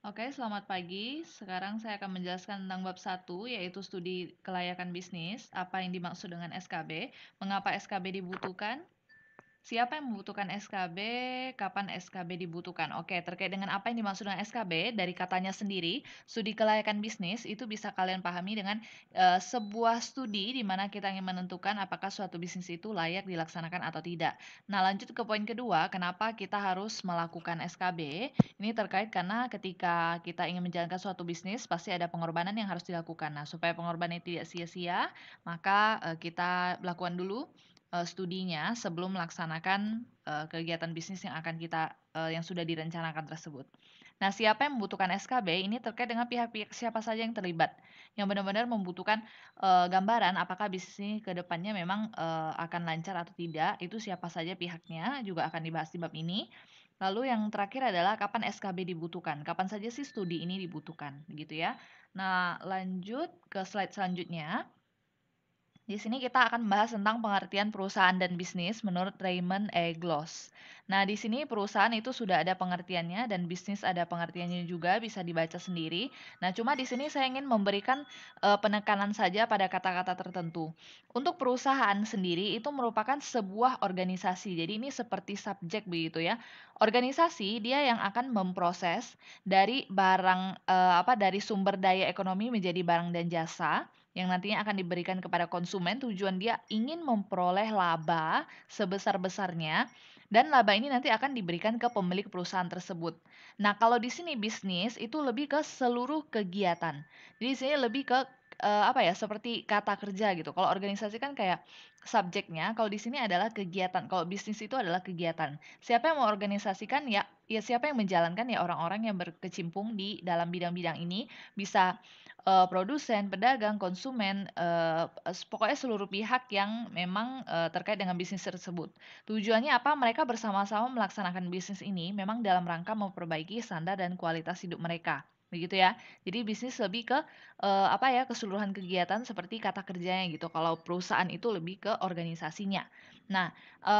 Oke, selamat pagi. Sekarang saya akan menjelaskan tentang bab 1, yaitu studi kelayakan bisnis, apa yang dimaksud dengan SKB, mengapa SKB dibutuhkan, siapa yang membutuhkan SKB, kapan SKB dibutuhkan. Oke, terkait dengan apa yang dimaksud dengan SKB, dari katanya sendiri, studi kelayakan bisnis itu bisa kalian pahami dengan sebuah studi di mana kita ingin menentukan apakah suatu bisnis itu layak dilaksanakan atau tidak. Nah, lanjut ke poin kedua, kenapa kita harus melakukan SKB? Ini terkait karena ketika kita ingin menjalankan suatu bisnis, pasti ada pengorbanan yang harus dilakukan. Nah, supaya pengorbanan tidak sia-sia, maka kita lakukan dulu studinya sebelum melaksanakan, kegiatan bisnis yang akan kita yang sudah direncanakan tersebut. Nah, siapa yang membutuhkan SKB ini terkait dengan pihak-pihak siapa saja yang terlibat, yang benar-benar membutuhkan, gambaran apakah bisnis ini ke depannya memang, akan lancar atau tidak, itu siapa saja pihaknya juga akan dibahas di bab ini. Lalu yang terakhir adalah kapan SKB dibutuhkan, kapan saja sih studi ini dibutuhkan, begitu ya. Nah, lanjut ke slide selanjutnya. Di sini kita akan membahas tentang pengertian perusahaan dan bisnis menurut Raymond E. Gloss. Nah, di sini perusahaan itu sudah ada pengertiannya dan bisnis ada pengertiannya juga, bisa dibaca sendiri. Nah, cuma di sini saya ingin memberikan penekanan saja pada kata-kata tertentu. Untuk perusahaan sendiri itu merupakan sebuah organisasi. Jadi ini seperti subjek begitu ya. Organisasi dia yang akan memproses dari barang dari sumber daya ekonomi menjadi barang dan jasa yang nantinya akan diberikan kepada konsumen, tujuan dia ingin memperoleh laba sebesar-besarnya dan laba ini nanti akan diberikan ke pemilik perusahaan tersebut. Nah, kalau di sini bisnis itu lebih ke seluruh kegiatan. Jadi di sini lebih ke seperti kata kerja gitu. Kalau organisasi kan kayak subjeknya, kalau di sini adalah kegiatan. Kalau bisnis itu adalah kegiatan. Siapa yang mengorganisasikan ya siapa yang menjalankan ya orang-orang yang berkecimpung di dalam bidang-bidang ini bisa produsen, pedagang, konsumen, pokoknya seluruh pihak yang memang, terkait dengan bisnis tersebut. Tujuannya apa? Mereka bersama-sama melaksanakan bisnis ini memang dalam rangka memperbaiki standar dan kualitas hidup mereka, begitu ya. Jadi bisnis lebih ke, keseluruhan kegiatan seperti kata kerjanya gitu, kalau perusahaan itu lebih ke organisasinya. Nah,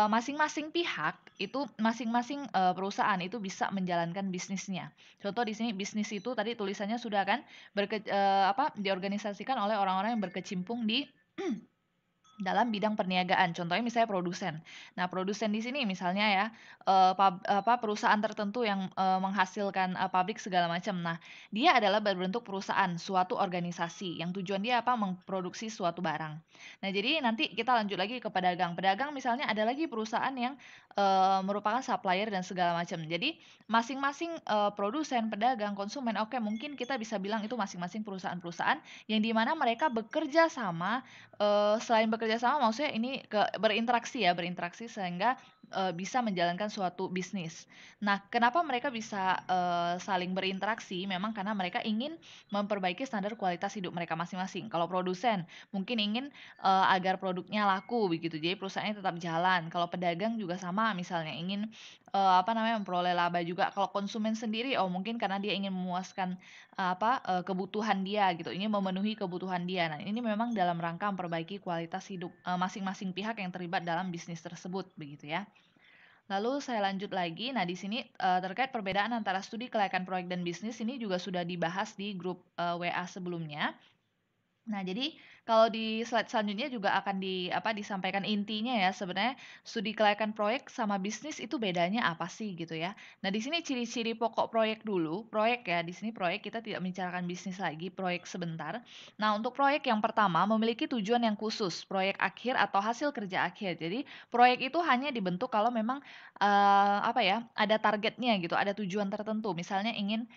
masing-masing pihak itu masing-masing, perusahaan itu bisa menjalankan bisnisnya. Contoh di sini bisnis itu tadi tulisannya sudah kan, diorganisasikan oleh orang-orang yang berkecimpung di dalam bidang perniagaan, contohnya misalnya produsen. Nah, produsen di sini misalnya ya, perusahaan tertentu yang, menghasilkan, pabrik segala macam. Nah, dia adalah berbentuk perusahaan, suatu organisasi yang tujuan dia apa, memproduksi suatu barang. Nah, jadi nanti kita lanjut lagi ke pedagang. Pedagang misalnya ada lagi perusahaan yang, merupakan supplier dan segala macam. Jadi masing-masing, produsen, pedagang, konsumen, oke mungkin kita bisa bilang itu masing-masing perusahaan-perusahaan yang di mana mereka bekerja sama. Selain bekerja sama maksudnya ini berinteraksi sehingga, bisa menjalankan suatu bisnis. Nah, kenapa mereka bisa, saling berinteraksi, memang karena mereka ingin memperbaiki standar kualitas hidup mereka masing-masing. Kalau produsen, mungkin ingin, agar produknya laku begitu, jadi perusahaannya tetap jalan. Kalau pedagang juga sama misalnya, ingin, memperoleh laba juga. Kalau konsumen sendiri, oh mungkin karena dia ingin memuaskan kebutuhan dia gitu, ini memenuhi kebutuhan dia. Nah, ini memang dalam rangka memperbaiki kualitas hidup, masing-masing pihak yang terlibat dalam bisnis tersebut, begitu ya. Lalu saya lanjut lagi, nah di sini, terkait perbedaan antara studi kelayakan proyek dan bisnis ini juga sudah dibahas di grup, WA sebelumnya. Nah, jadi kalau di slide selanjutnya juga akan disampaikan intinya ya, sebenarnya studi kelayakan proyek sama bisnis itu bedanya apa sih gitu ya. Nah, di sini ciri-ciri pokok proyek dulu, proyek ya, di sini proyek kita tidak membicarakan bisnis lagi, proyek sebentar. Nah, untuk proyek yang pertama memiliki tujuan yang khusus, proyek akhir atau hasil kerja akhir. Jadi, proyek itu hanya dibentuk kalau memang, ada targetnya gitu, ada tujuan tertentu. Misalnya ingin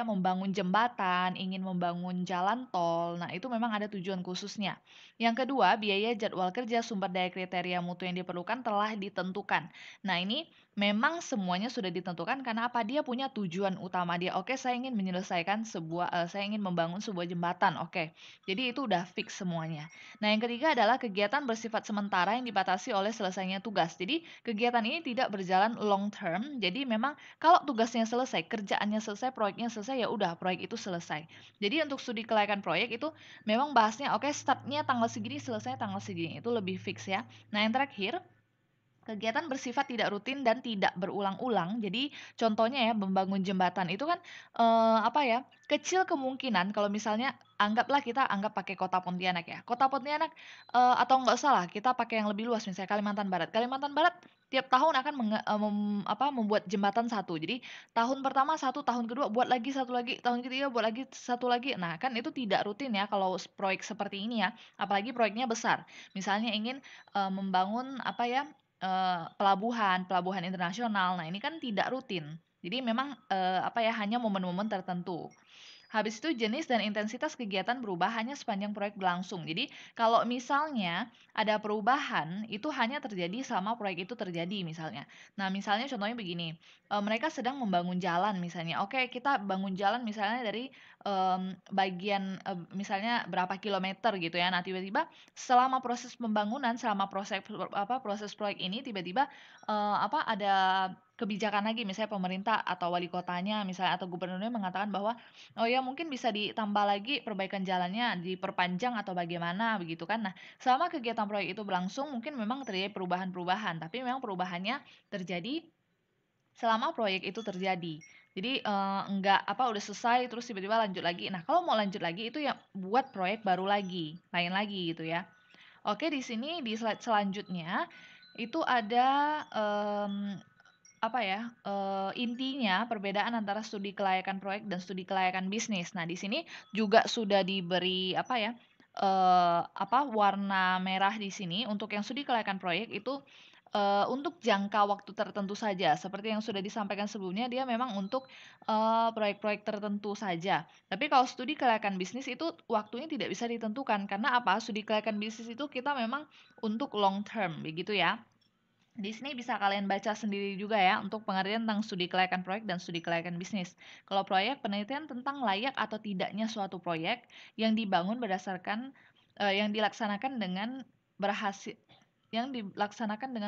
membangun jembatan, ingin membangun jalan tol. Nah, itu memang ada tujuan khususnya. Yang kedua, biaya jadwal kerja, sumber daya kriteria mutu yang diperlukan telah ditentukan. Nah, ini memang semuanya sudah ditentukan karena apa? Dia punya tujuan utama dia. Oke, saya ingin membangun sebuah jembatan. Oke. Jadi itu udah fix semuanya. Nah, yang ketiga adalah kegiatan bersifat sementara yang dibatasi oleh selesainya tugas. Jadi, kegiatan ini tidak berjalan long term. Jadi memang kalau tugasnya selesai, kerjaannya selesai, proyeknya selesai, ya udah proyek itu selesai. Jadi untuk studi kelayakan proyek itu memang bahasnya oke, startnya tanggal segini, selesai tanggal segini, itu lebih fix ya. Nah, yang terakhir Kegiatan bersifat tidak rutin dan tidak berulang-ulang. Jadi contohnya ya membangun jembatan itu kan, apa ya, kecil kemungkinan kalau misalnya anggaplah kita anggap pakai kota Pontianak ya. Kota Pontianak, atau nggak usah lah kita pakai yang lebih luas misalnya Kalimantan Barat. Kalimantan Barat tiap tahun akan membuat jembatan satu. Jadi tahun pertama satu, tahun kedua buat lagi satu lagi, tahun ketiga buat lagi satu lagi. Nah kan itu tidak rutin ya kalau proyek seperti ini ya, apalagi proyeknya besar. Misalnya ingin, membangun apa ya, pelabuhan internasional. Nah, ini kan tidak rutin. Jadi memang, apa ya, hanya momen-momen tertentu. Habis itu jenis dan intensitas kegiatan berubah hanya sepanjang proyek berlangsung. Jadi kalau misalnya ada perubahan, itu hanya terjadi selama proyek itu terjadi misalnya. Nah, misalnya contohnya begini, mereka sedang membangun jalan misalnya. Oke, kita bangun jalan misalnya dari, bagian, misalnya berapa kilometer gitu ya. Nah, tiba-tiba selama proses pembangunan, selama proses proyek ini tiba-tiba, ada kebijakan lagi misalnya pemerintah atau wali kotanya misalnya atau gubernurnya mengatakan bahwa, oh ya mungkin bisa ditambah lagi perbaikan jalannya, diperpanjang atau bagaimana begitu kan. Nah, selama kegiatan proyek itu berlangsung mungkin memang terjadi perubahan-perubahan, tapi memang perubahannya terjadi selama proyek itu terjadi. Jadi, enggak udah selesai terus tiba-tiba lanjut lagi. Nah, kalau mau lanjut lagi itu ya buat proyek baru lagi, lain lagi gitu ya. Oke, di sini di slide selanjutnya itu ada, intinya perbedaan antara studi kelayakan proyek dan studi kelayakan bisnis. Nah, di sini juga sudah diberi warna merah di sini untuk yang studi kelayakan proyek itu, untuk jangka waktu tertentu saja. Seperti yang sudah disampaikan sebelumnya, dia memang untuk, proyek-proyek tertentu saja. Tapi kalau studi kelayakan bisnis itu waktunya tidak bisa ditentukan, karena apa? Studi kelayakan bisnis itu kita memang untuk long term, begitu ya. Di sini bisa kalian baca sendiri juga ya untuk pengertian tentang studi kelayakan proyek dan studi kelayakan bisnis. Kalau proyek, penelitian tentang layak atau tidaknya suatu proyek yang dibangun berdasarkan yang dilaksanakan dengan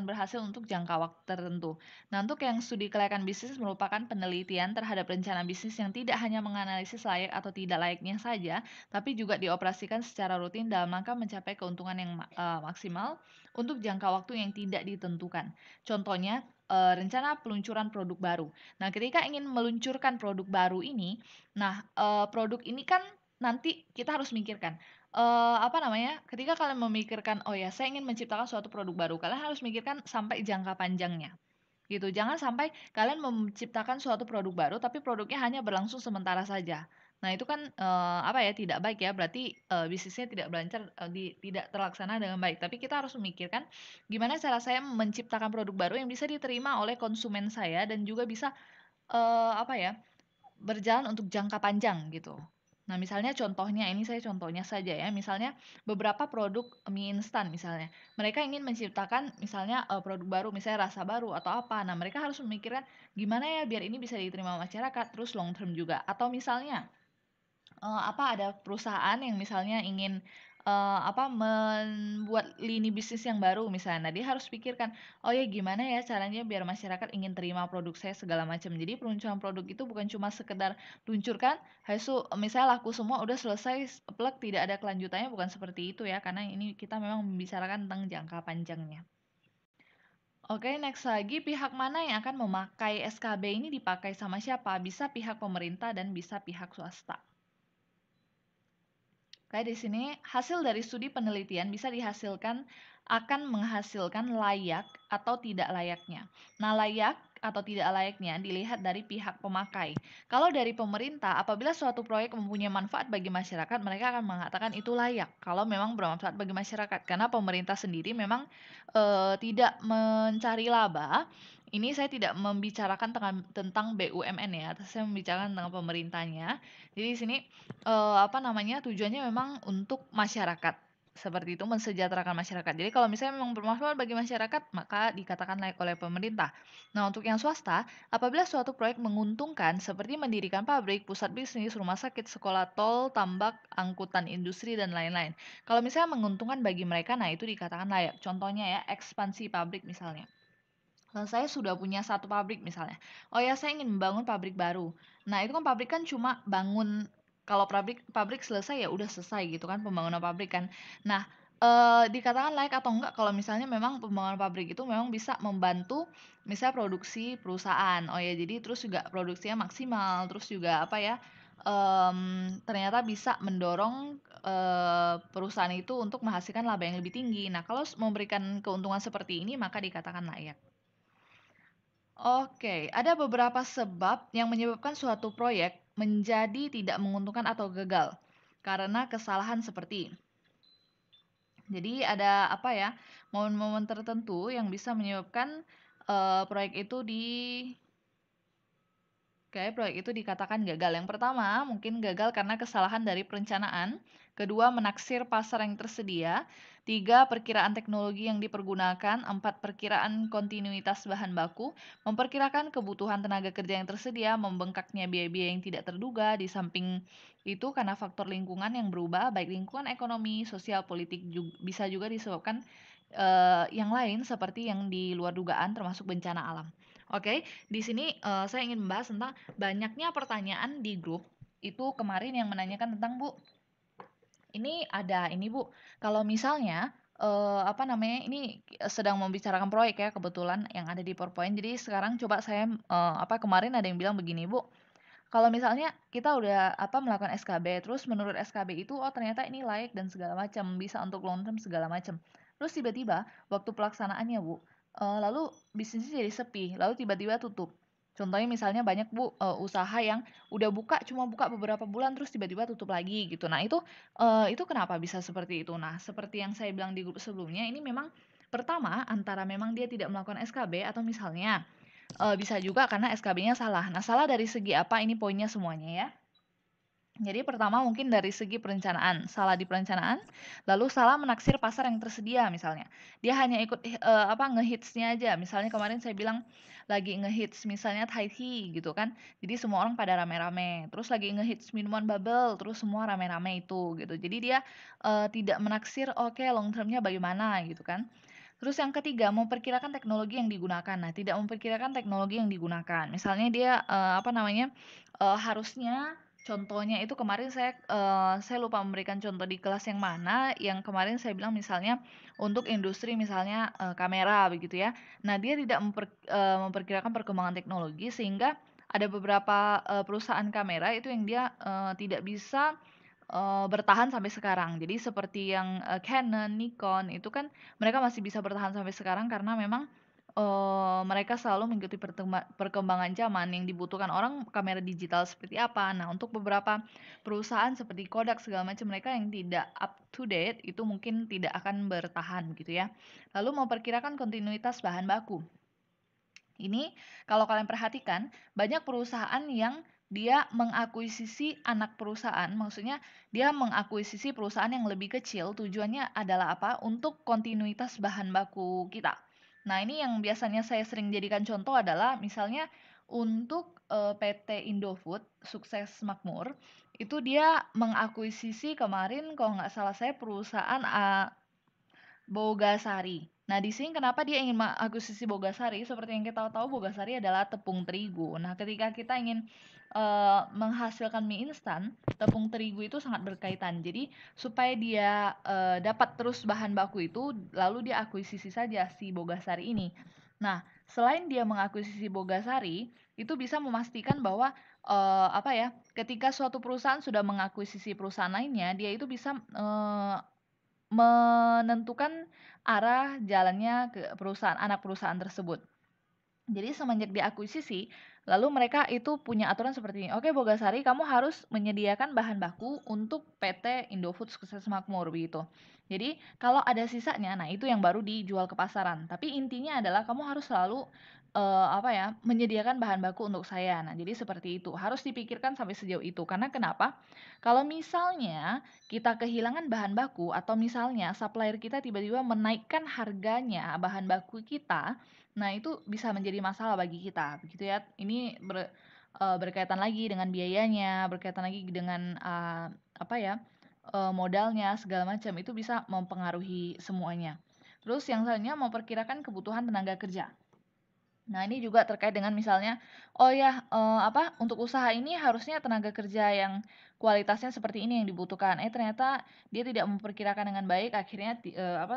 berhasil untuk jangka waktu tertentu. Nah, untuk yang studi kelayakan bisnis merupakan penelitian terhadap rencana bisnis yang tidak hanya menganalisis layak atau tidak layaknya saja, tapi juga dioperasikan secara rutin dalam rangka mencapai keuntungan yang maksimal untuk jangka waktu yang tidak ditentukan. Contohnya, rencana peluncuran produk baru. Nah, ketika ingin meluncurkan produk baru ini, nah, produk ini kan nanti kita harus mikirkan, ketika kalian memikirkan, "Oh ya, saya ingin menciptakan suatu produk baru," kalian harus mikirkan sampai jangka panjangnya, gitu. Jangan sampai kalian menciptakan suatu produk baru, tapi produknya hanya berlangsung sementara saja. Nah, itu kan, tidak baik ya, berarti, bisnisnya tidak berlancar, tidak terlaksana dengan baik. Tapi kita harus memikirkan, gimana cara saya menciptakan produk baru yang bisa diterima oleh konsumen saya dan juga bisa, eee, apa ya, berjalan untuk jangka panjang gitu. Nah, misalnya contohnya ini saya contohnya saja ya, misalnya beberapa produk mie instan misalnya. Mereka ingin menciptakan misalnya, produk baru, misalnya rasa baru atau apa. Nah, mereka harus memikirkan gimana ya biar ini bisa diterima masyarakat, terus long term juga. Atau misalnya ada perusahaan yang misalnya ingin, membuat lini bisnis yang baru misalnya. Nah, dia harus pikirkan, "Oh ya gimana ya caranya biar masyarakat ingin terima produk saya segala macam." Jadi peluncuran produk itu bukan cuma sekedar luncurkan, habis itu misalnya laku semua udah selesai, plek, tidak ada kelanjutannya, bukan seperti itu ya, karena ini kita memang membicarakan tentang jangka panjangnya. Oke, next lagi, pihak mana yang akan memakai SKB ini dipakai sama siapa? Bisa pihak pemerintah dan bisa pihak swasta. Kayak di sini, hasil dari studi penelitian bisa akan menghasilkan layak atau tidak layaknya. Nah, layak atau tidak layaknya dilihat dari pihak pemakai. Kalau dari pemerintah, apabila suatu proyek mempunyai manfaat bagi masyarakat, mereka akan mengatakan itu layak. Kalau memang bermanfaat bagi masyarakat, karena pemerintah sendiri memang tidak mencari laba. Ini saya tidak membicarakan tentang BUMN ya, saya membicarakan tentang pemerintahnya. Jadi di sini tujuannya memang untuk masyarakat, seperti itu, mensejahterakan masyarakat. Jadi kalau misalnya memang bermanfaat bagi masyarakat, maka dikatakan layak oleh pemerintah. Nah, untuk yang swasta, apabila suatu proyek menguntungkan seperti mendirikan pabrik, pusat bisnis, rumah sakit, sekolah, tol, tambak, angkutan industri, dan lain-lain. Kalau misalnya menguntungkan bagi mereka, nah itu dikatakan layak. Contohnya ya, ekspansi pabrik misalnya. Nah, saya sudah punya satu pabrik misalnya. Oh ya, saya ingin membangun pabrik baru. Nah, itu kan pabrik kan cuma bangun, kalau pabrik pabrik selesai ya udah selesai gitu kan pembangunan pabrik kan. Nah, Dikatakan layak atau enggak kalau misalnya memang pembangunan pabrik itu memang bisa membantu misalnya produksi perusahaan. Oh ya, jadi terus juga produksinya maksimal, terus juga apa ya, ternyata bisa mendorong, perusahaan itu untuk menghasilkan laba yang lebih tinggi. Nah, kalau memberikan keuntungan seperti ini maka dikatakan layak. Oke, ada beberapa sebab yang menyebabkan suatu proyek menjadi tidak menguntungkan atau gagal karena kesalahan seperti. Jadi ada apa ya, momen-momen tertentu yang bisa menyebabkan proyek itu proyek itu dikatakan gagal. Yang pertama, mungkin gagal karena kesalahan dari perencanaan. Kedua, menaksir pasar yang tersedia. Tiga, perkiraan teknologi yang dipergunakan. Empat, perkiraan kontinuitas bahan baku. Memperkirakan kebutuhan tenaga kerja yang tersedia, membengkaknya biaya-biaya yang tidak terduga. Di samping itu, karena faktor lingkungan yang berubah, baik lingkungan ekonomi, sosial, politik, bisa juga disebabkan yang lain seperti yang di luar dugaan, termasuk bencana alam. Oke, di sini saya ingin membahas tentang banyaknya pertanyaan di grup itu kemarin yang menanyakan tentang Bu, ini ada ini Bu, kalau misalnya apa namanya ini sedang membicarakan proyek ya kebetulan yang ada di PowerPoint. Jadi sekarang coba saya apa kemarin ada yang bilang begini Bu, kalau misalnya kita udah apa melakukan SKB, terus menurut SKB itu oh ternyata ini layak dan segala macam, bisa untuk long term segala macam. Terus tiba-tiba waktu pelaksanaannya Bu, lalu bisnisnya jadi sepi, lalu tiba-tiba tutup. Contohnya misalnya banyak Bu usaha yang udah buka cuma buka beberapa bulan terus tiba-tiba tutup lagi gitu. Nah itu kenapa bisa seperti itu? Nah seperti yang saya bilang di grup sebelumnya, ini memang pertama antara memang dia tidak melakukan SKB atau misalnya bisa juga karena SKB-nya salah. Nah, salah dari segi apa? Ini poinnya semuanya ya. Jadi pertama mungkin dari segi perencanaan, salah di perencanaan, lalu salah menaksir pasar yang tersedia misalnya. Dia hanya ikut apa ngehitsnya aja. Misalnya kemarin saya bilang lagi ngehits misalnya Thai tea gitu kan. Jadi semua orang pada rame-rame. Terus lagi ngehits minuman bubble, terus semua rame-rame itu gitu. Jadi dia tidak menaksir oke long termnya bagaimana gitu kan. Terus yang ketiga, memperkirakan teknologi yang digunakan. Nah, tidak memperkirakan teknologi yang digunakan. Misalnya dia apa namanya? Harusnya contohnya itu kemarin saya lupa memberikan contoh di kelas yang mana, yang kemarin saya bilang misalnya untuk industri misalnya kamera begitu ya. Nah, dia tidak memperkirakan perkembangan teknologi sehingga ada beberapa perusahaan kamera itu yang dia tidak bisa bertahan sampai sekarang. Jadi seperti yang Canon, Nikon itu kan mereka masih bisa bertahan sampai sekarang karena memang mereka selalu mengikuti perkembangan zaman yang dibutuhkan orang kamera digital seperti apa. Nah, untuk beberapa perusahaan seperti Kodak segala macam mereka yang tidak up to date itu mungkin tidak akan bertahan gitu ya. Lalu memperkirakan kontinuitas bahan baku. Ini kalau kalian perhatikan, banyak perusahaan yang dia mengakuisisi anak perusahaan, maksudnya dia mengakuisisi perusahaan yang lebih kecil, tujuannya adalah apa? Untuk kontinuitas bahan baku kita. Nah, ini yang biasanya saya sering jadikan contoh adalah misalnya untuk PT Indofood, Sukses Makmur, itu dia mengakuisisi kemarin kalau nggak salah saya perusahaan Bogasari. Nah, di sini kenapa dia ingin mengakuisisi Bogasari? Seperti yang kita tahu, Bogasari adalah tepung terigu. Nah, ketika kita ingin menghasilkan mie instan, tepung terigu itu sangat berkaitan. Jadi, supaya dia dapat terus bahan baku itu, lalu dia akuisisi saja si Bogasari ini. Nah, selain dia mengakuisisi Bogasari, itu bisa memastikan bahwa apa ya, ketika suatu perusahaan sudah mengakuisisi perusahaan lainnya, dia itu bisa menentukan arah jalannya ke perusahaan anak perusahaan tersebut. Jadi semenjak diakuisisi, lalu mereka itu punya aturan seperti ini. Oke, Bogasari, kamu harus menyediakan bahan baku untuk PT Indofood Sukses Makmur begitu. Jadi kalau ada sisanya, nah itu yang baru dijual ke pasaran. Tapi intinya adalah kamu harus selalu apa ya, menyediakan bahan baku untuk saya. Nah, jadi seperti itu. Harus dipikirkan sampai sejauh itu. Karena kenapa? Kalau misalnya kita kehilangan bahan baku atau misalnya supplier kita tiba-tiba menaikkan harganya bahan baku kita, nah, itu bisa menjadi masalah bagi kita, begitu ya. Ini berkaitan lagi dengan biayanya, berkaitan lagi dengan apa ya, modalnya segala macam, itu bisa mempengaruhi semuanya. Terus yang selanjutnya memperkirakan kebutuhan tenaga kerja. Nah, ini juga terkait dengan misalnya, oh ya, untuk usaha ini harusnya tenaga kerja yang kualitasnya seperti ini yang dibutuhkan. Ternyata dia tidak memperkirakan dengan baik, akhirnya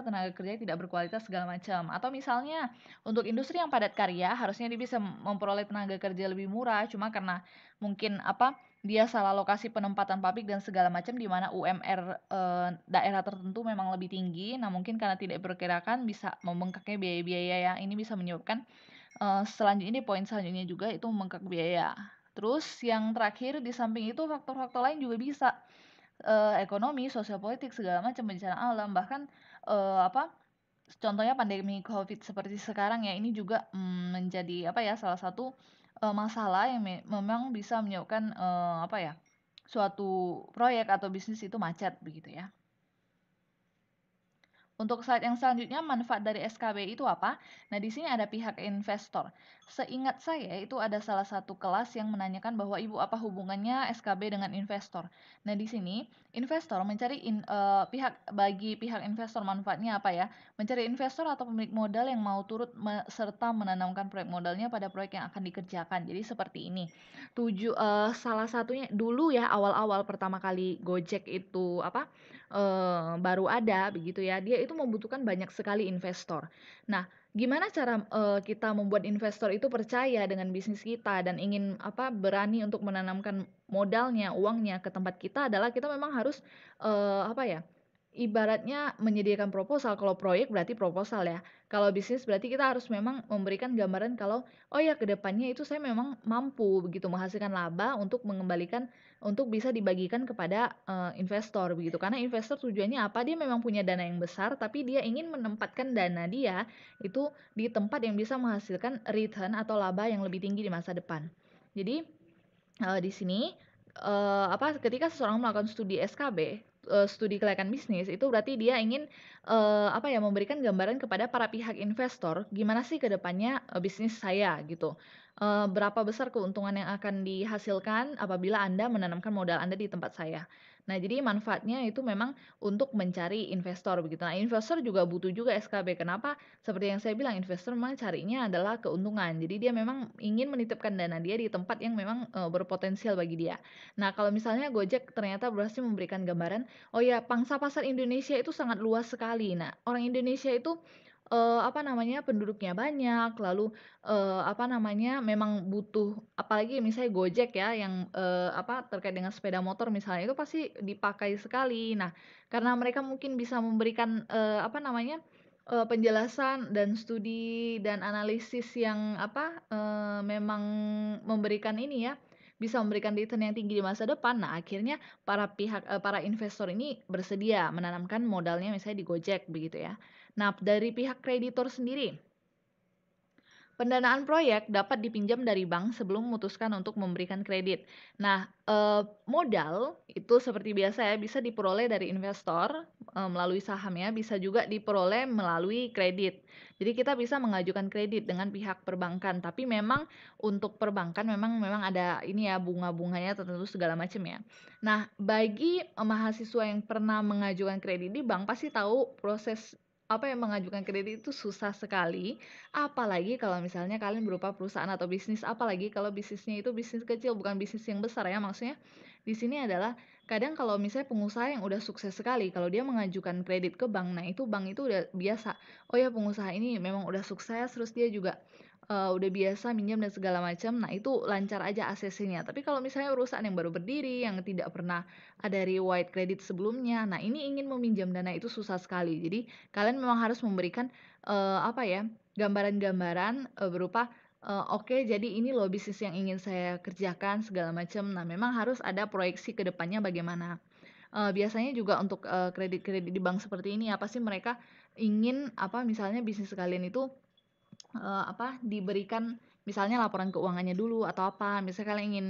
tenaga kerjanya tidak berkualitas segala macam. Atau misalnya untuk industri yang padat karya, harusnya dia bisa memperoleh tenaga kerja lebih murah, cuma karena mungkin dia salah lokasi penempatan pabrik dan segala macam di mana UMR daerah tertentu memang lebih tinggi. Nah, mungkin karena tidak diperkirakan bisa membengkaknya biaya-biaya yang ini bisa menyebabkan selanjutnya poin selanjutnya juga itu membengkak biaya. Terus yang terakhir di samping itu faktor-faktor lain juga bisa, ekonomi, sosial politik, segala macam, bencana alam, bahkan, contohnya pandemi Covid seperti sekarang ya, ini juga, menjadi salah satu, masalah yang memang bisa menyebabkan, suatu proyek atau bisnis itu macet begitu ya. Untuk slide yang selanjutnya, manfaat dari SKB itu apa? Nah, di sini ada pihak investor. Seingat saya, itu ada salah satu kelas yang menanyakan bahwa Ibu apa hubungannya SKB dengan investor. Nah, di sini investor mencari bagi pihak investor manfaatnya apa ya? Mencari investor atau pemilik modal yang mau turut serta menanamkan proyek modalnya pada proyek yang akan dikerjakan. Jadi seperti ini. Salah satunya dulu ya awal-awal pertama kali Gojek itu baru ada begitu ya, dia itu membutuhkan banyak sekali investor. Nah, gimana cara, kita membuat investor itu percaya dengan bisnis kita dan ingin berani untuk menanamkan modalnya, uangnya ke tempat kita adalah kita memang harus, ibaratnya menyediakan proposal. Kalau proyek berarti proposal ya. Kalau bisnis berarti kita harus memang memberikan gambaran kalau, oh ya ke depannya itu saya memang mampu begitu menghasilkan laba untuk mengembalikan untuk bisa dibagikan kepada, investor begitu. Karena investor tujuannya apa? Dia memang punya dana yang besar, tapi dia ingin menempatkan dana dia itu di tempat yang bisa menghasilkan return atau laba yang lebih tinggi di masa depan. Jadi, di sini, ketika seseorang melakukan studi SKB, studi kelayakan bisnis, itu berarti dia ingin, memberikan gambaran kepada para pihak investor, gimana sih ke depannya, bisnis saya gitu. Berapa besar keuntungan yang akan dihasilkan apabila Anda menanamkan modal Anda di tempat saya. Nah, jadi manfaatnya itu memang untuk mencari investor begitu. Nah, investor juga butuh juga SKB. Kenapa? Seperti yang saya bilang, investor memang carinya adalah keuntungan. Jadi dia memang ingin menitipkan dana dia di tempat yang memang, berpotensial bagi dia. Nah, kalau misalnya Gojek ternyata berhasil memberikan gambaran, oh ya pangsa pasar Indonesia itu sangat luas sekali. Nah, orang Indonesia itu, penduduknya banyak, lalu, memang butuh apalagi misalnya Gojek ya yang, terkait dengan sepeda motor misalnya, itu pasti dipakai sekali. Nah, karena mereka mungkin bisa memberikan, penjelasan dan studi dan analisis yang memang memberikan ini ya, bisa memberikan return yang tinggi di masa depan. Nah, akhirnya para investor ini bersedia menanamkan modalnya misalnya di Gojek begitu ya. Nah, dari pihak kreditor sendiri, pendanaan proyek dapat dipinjam dari bank sebelum memutuskan untuk memberikan kredit. Nah, modal itu seperti biasa ya, bisa diperoleh dari investor, melalui saham ya, bisa juga diperoleh melalui kredit. Jadi kita bisa mengajukan kredit dengan pihak perbankan, tapi memang untuk perbankan memang ada ini ya, bunga-bunganya tertentu segala macam ya. Nah, bagi, mahasiswa yang pernah mengajukan kredit di bank pasti tahu proses mengajukan kredit itu susah sekali. Apalagi kalau misalnya kalian berupa perusahaan atau bisnis, apalagi kalau bisnisnya itu bisnis kecil, bukan bisnis yang besar ya. Maksudnya di sini adalah kadang kalau misalnya pengusaha yang udah sukses sekali, kalau dia mengajukan kredit ke bank, nah itu bank itu udah biasa. Oh ya pengusaha ini memang udah sukses, terus dia juga udah biasa minjam dan segala macam. Nah itu lancar aja ACC-nya. Tapi kalau misalnya perusahaan yang baru berdiri, yang tidak pernah ada riwayat kredit sebelumnya, nah ini ingin meminjam dana itu susah sekali. Jadi kalian memang harus memberikan gambaran-gambaran, berupa, "Oke, jadi ini loh bisnis yang ingin saya kerjakan," segala macam. Nah, memang harus ada proyeksi ke depannya bagaimana. Biasanya juga untuk, kredit-kredit di bank seperti ini, apa sih mereka ingin, misalnya bisnis kalian itu diberikan misalnya laporan keuangannya dulu atau apa, misalnya kalian ingin,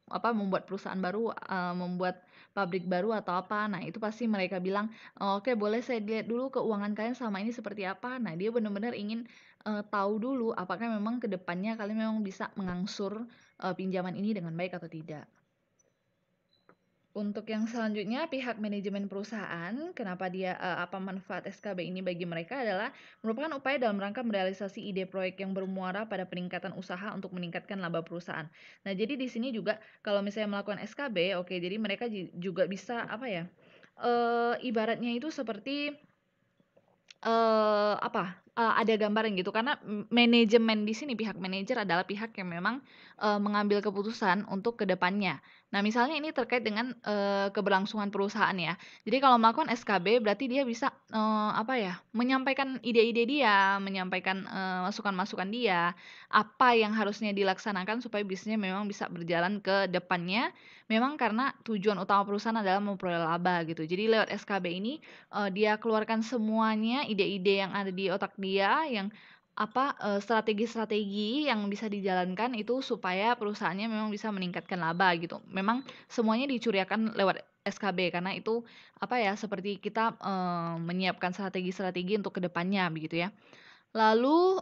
membuat perusahaan baru, membuat pabrik baru atau apa, nah itu pasti mereka bilang, "Oke boleh saya lihat dulu keuangan kalian selama ini seperti apa." Nah dia benar-benar ingin, tahu dulu apakah memang ke depannya kalian memang bisa mengangsur, pinjaman ini dengan baik atau tidak. Untuk yang selanjutnya, pihak manajemen perusahaan, kenapa apa manfaat SKB ini bagi mereka adalah merupakan upaya dalam rangka merealisasi ide proyek yang bermuara pada peningkatan usaha untuk meningkatkan laba perusahaan. Nah, jadi di sini juga kalau misalnya melakukan SKB, oke, jadi mereka juga bisa apa ya? Ibaratnya itu seperti ada gambaran gitu karena manajemen di sini pihak manajer adalah pihak yang memang, mengambil keputusan untuk ke depannya. Nah, misalnya ini terkait dengan, keberlangsungan perusahaan ya. Jadi kalau melakukan SKB berarti dia bisa, menyampaikan ide-ide dia, menyampaikan, masukan-masukan dia, apa yang harusnya dilaksanakan supaya bisnisnya memang bisa berjalan ke depannya, memang karena tujuan utama perusahaan adalah memperoleh laba gitu. Jadi lewat SKB ini dia keluarkan semuanya ide-ide yang ada di otak dia yang strategi-strategi yang bisa dijalankan itu supaya perusahaannya memang bisa meningkatkan laba gitu. Memang semuanya dicuriakan lewat SKB karena itu seperti kita, menyiapkan strategi-strategi untuk kedepannya begitu ya. Lalu,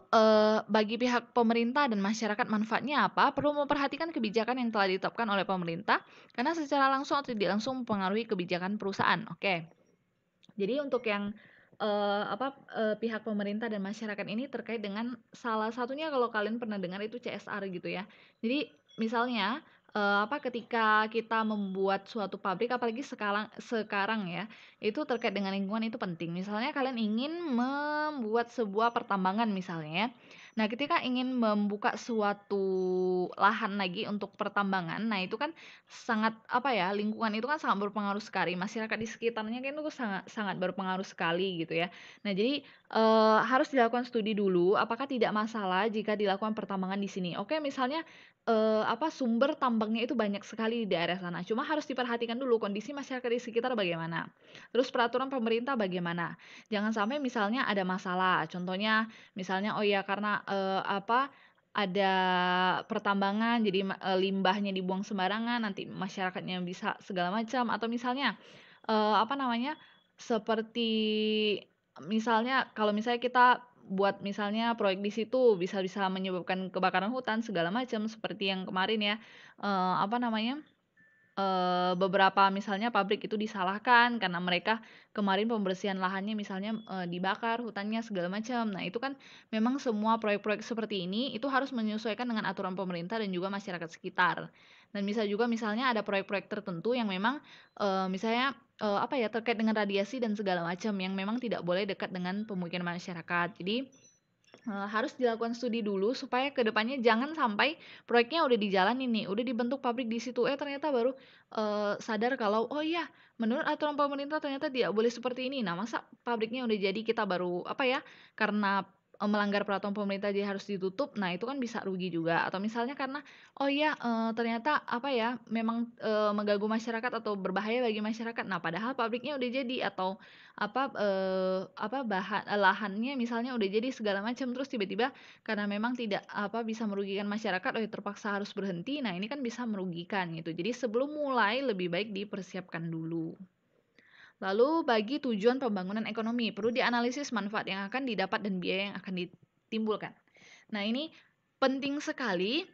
bagi pihak pemerintah dan masyarakat manfaatnya apa? Perlu memperhatikan kebijakan yang telah ditetapkan oleh pemerintah karena secara langsung atau tidak langsung mempengaruhi kebijakan perusahaan. Oke. Jadi untuk yang, pihak pemerintah dan masyarakat ini terkait dengan salah satunya kalau kalian pernah dengar itu CSR gitu ya. Jadi misalnya, ketika kita membuat suatu pabrik apalagi sekarang sekarang ya, itu terkait dengan lingkungan itu penting. Misalnya kalian ingin membuat sebuah pertambangan misalnya ya. Nah, ketika ingin membuka suatu lahan lagi untuk pertambangan, nah itu kan sangat lingkungan itu kan sangat berpengaruh sekali, masyarakat di sekitarnya kan itu sangat sangat berpengaruh sekali gitu ya. Nah jadi, harus dilakukan studi dulu apakah tidak masalah jika dilakukan pertambangan di sini. Oke misalnya, sumber tambangnya itu banyak sekali di daerah sana, cuma harus diperhatikan dulu kondisi masyarakat di sekitar bagaimana, terus peraturan pemerintah bagaimana. Jangan sampai misalnya ada masalah, contohnya misalnya, oh ya karena, ada pertambangan jadi limbahnya dibuang sembarangan, nanti masyarakatnya bisa segala macam atau misalnya, seperti misalnya kalau misalnya kita buat misalnya proyek di situ bisa bisa menyebabkan kebakaran hutan segala macam seperti yang kemarin ya, eee, apa namanya beberapa misalnya pabrik itu disalahkan karena mereka kemarin pembersihan lahannya misalnya, dibakar hutannya segala macam. Nah itu kan memang semua proyek-proyek seperti ini itu harus menyesuaikan dengan aturan pemerintah dan juga masyarakat sekitar. Dan bisa juga misalnya ada proyek-proyek tertentu yang memang, misalnya, terkait dengan radiasi dan segala macam yang memang tidak boleh dekat dengan pemukiman masyarakat. Jadi harus dilakukan studi dulu supaya kedepannya jangan sampai proyeknya udah dijalanin nih, udah dibentuk pabrik di situ, ternyata baru, sadar kalau, "Oh iya, menurut aturan pemerintah ternyata tidak boleh seperti ini." Nah, masa pabriknya udah jadi kita baru, karena, melanggar peraturan pemerintah jadi harus ditutup, nah itu kan bisa rugi juga. Atau misalnya karena, "Oh iya, ternyata, memang, mengganggu masyarakat atau berbahaya bagi masyarakat." Nah, padahal pabriknya udah jadi atau lahannya misalnya udah jadi segala macam, terus tiba-tiba karena memang tidak bisa merugikan masyarakat, oh ya terpaksa harus berhenti. Nah, ini kan bisa merugikan gitu. Jadi sebelum mulai lebih baik dipersiapkan dulu. Lalu bagi tujuan pembangunan ekonomi, perlu dianalisis manfaat yang akan didapat dan biaya yang akan ditimbulkan. Nah, ini penting sekali,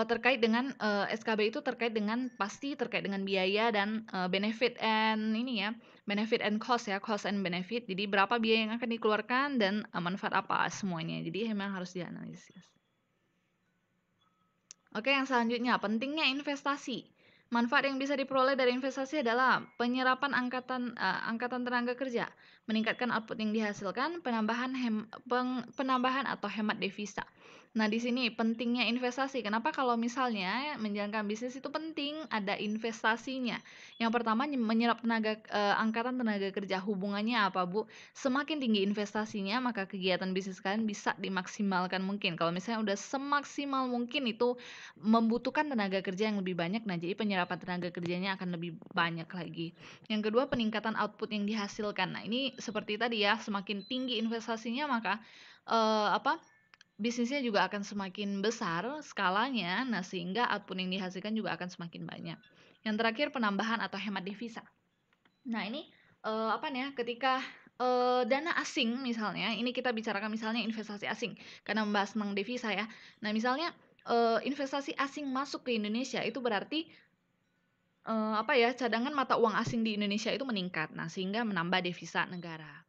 terkait dengan, SKB itu terkait dengan pasti terkait dengan biaya dan, benefit and ini ya, benefit and cost ya, cost and benefit. Jadi berapa biaya yang akan dikeluarkan dan, manfaat apa semuanya. Jadi memang harus dianalisis. Oke, yang selanjutnya, pentingnya investasi. Manfaat yang bisa diperoleh dari investasi adalah penyerapan angkatan tenaga kerja, meningkatkan output yang dihasilkan, penambahan atau hemat devisa. Nah, di sini pentingnya investasi. Kenapa kalau misalnya menjalankan bisnis itu penting ada investasinya. Yang pertama menyerap angkatan tenaga kerja. Hubungannya apa, Bu? Semakin tinggi investasinya, maka kegiatan bisnis kalian bisa dimaksimalkan mungkin. Kalau misalnya udah semaksimal mungkin itu membutuhkan tenaga kerja yang lebih banyak, nah jadi penyerapan tenaga kerjanya akan lebih banyak lagi. Yang kedua, peningkatan output yang dihasilkan. Nah, ini seperti tadi ya, semakin tinggi investasinya maka eh, apa bisnisnya juga akan semakin besar skalanya, nah sehingga output yang dihasilkan juga akan semakin banyak. Yang terakhir, penambahan atau hemat devisa. Nah, ini ketika dana asing misalnya, ini kita bicarakan misalnya investasi asing karena membahas tentang devisa ya. Nah, misalnya investasi asing masuk ke Indonesia itu berarti cadangan mata uang asing di Indonesia itu meningkat. Nah, sehingga menambah devisa negara.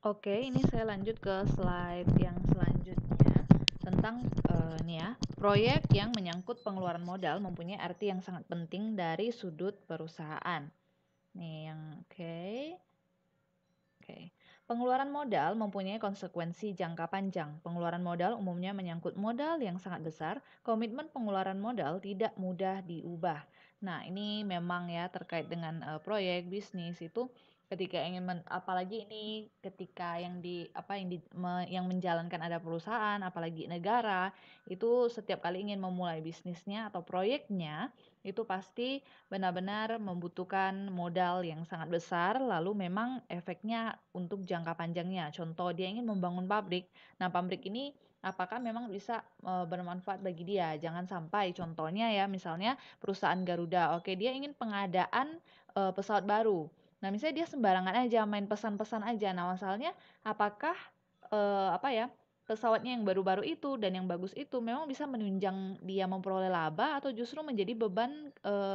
Oke, ini saya lanjut ke slide yang selanjutnya tentang proyek yang menyangkut pengeluaran modal mempunyai arti yang sangat penting dari sudut perusahaan. Nih yang oke. Oke. Pengeluaran modal mempunyai konsekuensi jangka panjang. Pengeluaran modal umumnya menyangkut modal yang sangat besar. Komitmen pengeluaran modal tidak mudah diubah. Nah, ini memang ya terkait dengan proyek bisnis itu ketika apalagi ini ketika yang menjalankan ada perusahaan, apalagi negara, itu setiap kali ingin memulai bisnisnya atau proyeknya itu pasti benar-benar membutuhkan modal yang sangat besar, lalu memang efeknya untuk jangka panjangnya. Contoh, dia ingin membangun pabrik. Nah, pabrik ini apakah memang bisa bermanfaat bagi dia? Jangan sampai contohnya ya, misalnya perusahaan Garuda. Oke, dia ingin pengadaan pesawat baru. Nah, misalnya dia sembarangan aja main pesan-pesan aja. Nah, masalahnya apakah pesawatnya yang baru-baru itu dan yang bagus itu memang bisa menunjang dia memperoleh laba atau justru menjadi beban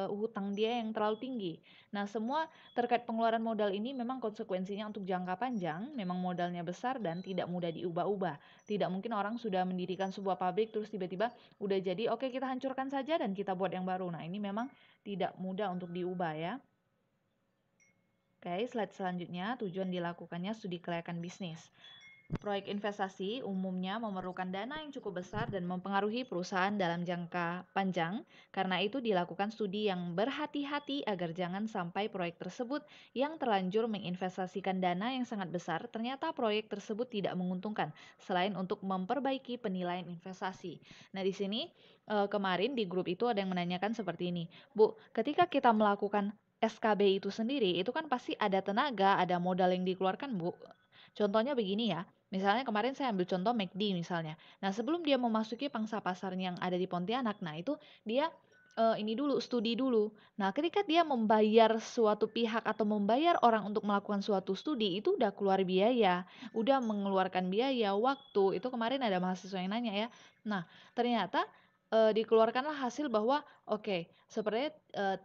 hutang dia yang terlalu tinggi. Nah, semua terkait pengeluaran modal ini memang konsekuensinya untuk jangka panjang, memang modalnya besar dan tidak mudah diubah-ubah. Tidak mungkin orang sudah mendirikan sebuah pabrik terus tiba-tiba udah jadi, oke kita hancurkan saja dan kita buat yang baru. Nah, ini memang tidak mudah untuk diubah ya. Oke, slide selanjutnya, tujuan dilakukannya studi kelayakan bisnis. Proyek investasi umumnya memerlukan dana yang cukup besar dan mempengaruhi perusahaan dalam jangka panjang. Karena itu dilakukan studi yang berhati-hati agar jangan sampai proyek tersebut yang terlanjur menginvestasikan dana yang sangat besar, ternyata proyek tersebut tidak menguntungkan selain untuk memperbaiki penilaian investasi. Nah, di sini kemarin di grup itu ada yang menanyakan seperti ini. Bu, ketika kita melakukan SKB itu sendiri, itu kan pasti ada tenaga, ada modal yang dikeluarkan, Bu. Contohnya begini ya, misalnya kemarin saya ambil contoh McD misalnya. Nah, sebelum dia memasuki pangsa pasarnya yang ada di Pontianak, nah itu dia ini dulu, studi dulu. Nah, ketika dia membayar suatu pihak atau membayar orang untuk melakukan suatu studi, itu udah keluar biaya, udah mengeluarkan biaya, waktu. Itu kemarin ada mahasiswa yang nanya ya. Nah, ternyata dikeluarkanlah hasil bahwa oke, sepertinya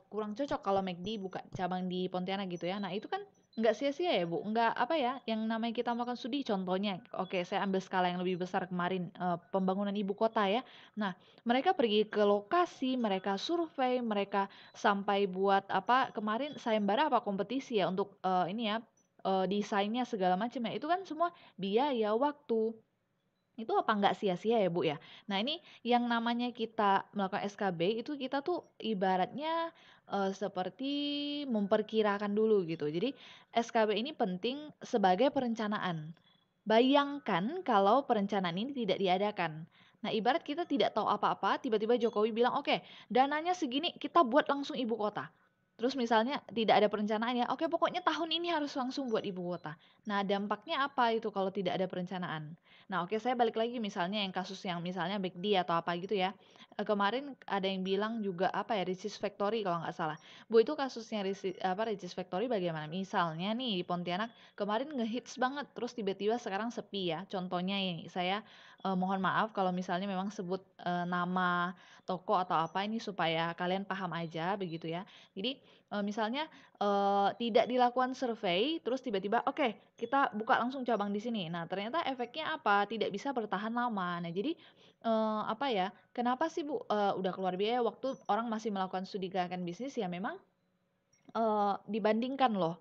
kurang cocok kalau McD buka cabang di Pontianak gitu ya. Nah, itu kan nggak sia-sia ya, Bu? Nggak apa ya, yang namanya kita melakukan studi contohnya, oke saya ambil skala yang lebih besar kemarin, pembangunan ibu kota ya. Nah, mereka pergi ke lokasi, mereka survei, mereka sampai buat kemarin sayembara apa kompetisi ya untuk, ini ya, desainnya segala macam ya, itu kan semua biaya, waktu. Itu apa nggak sia-sia ya, Bu, ya? Nah, ini yang namanya kita melakukan SKB itu kita tuh ibaratnya, seperti memperkirakan dulu gitu. Jadi SKB ini penting sebagai perencanaan. Bayangkan kalau perencanaan ini tidak diadakan. Nah, ibarat kita tidak tahu apa-apa, tiba-tiba Jokowi bilang, "Oke, dananya segini, kita buat langsung ibu kota." Terus misalnya tidak ada perencanaan ya, "Oke, pokoknya tahun ini harus langsung buat ibu kota." Nah, dampaknya apa itu kalau tidak ada perencanaan? Nah, oke saya balik lagi misalnya yang kasus yang misalnya McD atau apa gitu ya. Kemarin ada yang bilang juga Ricis Factory kalau nggak salah. Bu itu kasusnya Ricis Factory bagaimana? Misalnya nih di Pontianak kemarin ngehits banget terus tiba-tiba sekarang sepi ya. Contohnya ini saya mohon maaf kalau misalnya memang sebut nama toko atau apa ini supaya kalian paham aja begitu ya. Jadi misalnya tidak dilakukan survei, terus tiba-tiba, "Oke, kita buka langsung cabang di sini." Nah, ternyata efeknya apa? Tidak bisa bertahan lama. Nah, jadi, kenapa sih, Bu, udah keluar biaya, waktu orang masih melakukan studi gerakan bisnis, ya memang dibandingkan loh,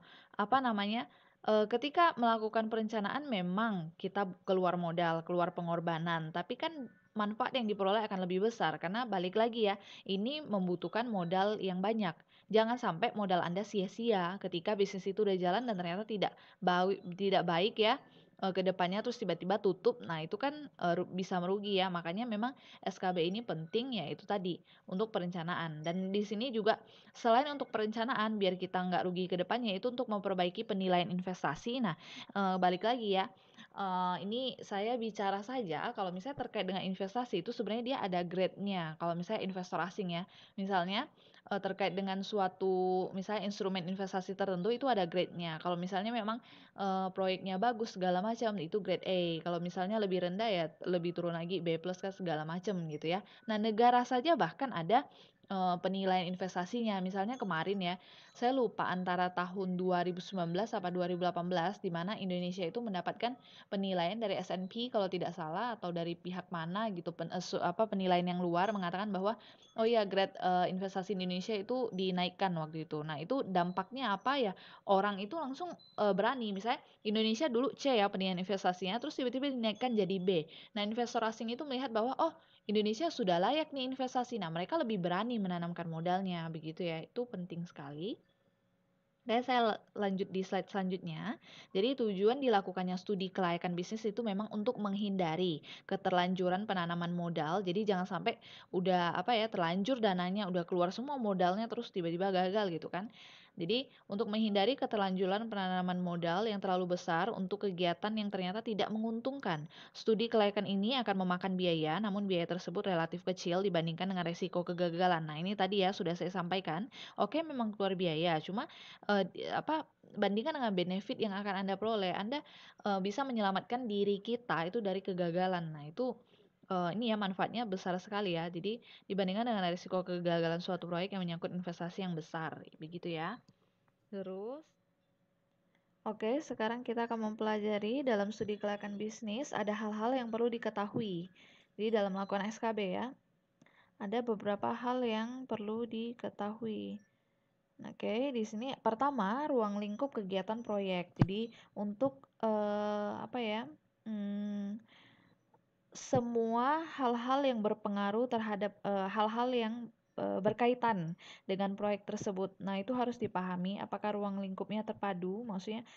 ketika melakukan perencanaan memang kita keluar modal, keluar pengorbanan, tapi kan manfaat yang diperoleh akan lebih besar karena balik lagi ya, ini membutuhkan modal yang banyak. Jangan sampai modal Anda sia-sia ketika bisnis itu udah jalan dan ternyata tidak baik ya, ke depannya terus tiba-tiba tutup. Nah, itu kan, bisa merugi ya. Makanya memang SKB ini penting ya itu tadi, untuk perencanaan. Dan di sini juga selain untuk perencanaan biar kita nggak rugi ke depannya, itu untuk memperbaiki penilaian investasi. Nah, balik lagi ya, ini saya bicara saja kalau misalnya terkait dengan investasi itu sebenarnya dia ada grade-nya, kalau misalnya investor asing ya. Misalnya, terkait dengan suatu misalnya instrumen investasi tertentu itu ada grade-nya. Kalau misalnya memang proyeknya bagus segala macam itu grade A. Kalau misalnya lebih rendah ya lebih turun lagi B+ kan segala macam gitu ya. Nah, negara saja bahkan ada penilaian investasinya. Misalnya kemarin ya, saya lupa antara tahun 2019 apa 2018 di mana Indonesia itu mendapatkan penilaian dari S&P kalau tidak salah atau dari pihak mana gitu penilaian yang luar mengatakan bahwa oh iya, grade investasi Indonesia itu dinaikkan waktu itu. Nah, itu dampaknya apa ya? Orang itu langsung berani. Misalnya Indonesia dulu C ya penilaian investasinya, terus tiba-tiba dinaikkan jadi B. Nah, investor asing itu melihat bahwa oh Indonesia sudah layak nih investasi. Nah, mereka lebih berani menanamkan modalnya, begitu ya. Itu penting sekali. Dan saya lanjut di slide selanjutnya. Jadi tujuan dilakukannya studi kelayakan bisnis itu memang untuk menghindari keterlanjuran penanaman modal. Jadi jangan sampai udah apa ya terlanjur dananya, udah keluar semua modalnya terus tiba-tiba gagal gitu kan. Jadi untuk menghindari keterlanjuran penanaman modal yang terlalu besar untuk kegiatan yang ternyata tidak menguntungkan. Studi kelayakan ini akan memakan biaya, namun biaya tersebut relatif kecil dibandingkan dengan resiko kegagalan. Nah, ini tadi ya sudah saya sampaikan. Oke, memang keluar biaya, cuma bandingkan dengan benefit yang akan Anda peroleh, Anda bisa menyelamatkan diri kita itu dari kegagalan. Nah, itu ini ya manfaatnya besar sekali ya. Jadi dibandingkan dengan risiko kegagalan suatu proyek yang menyangkut investasi yang besar, begitu ya. Terus, oke, sekarang kita akan mempelajari dalam studi kelayakan bisnis ada hal-hal yang perlu diketahui. Jadi dalam melakukan SKB ya, ada beberapa hal yang perlu diketahui. Oke, di sini pertama ruang lingkup kegiatan proyek. Jadi untuk semua hal-hal yang berpengaruh terhadap hal-hal yang berkaitan dengan proyek tersebut. Nah, itu harus dipahami apakah ruang lingkupnya terpadu, maksudnya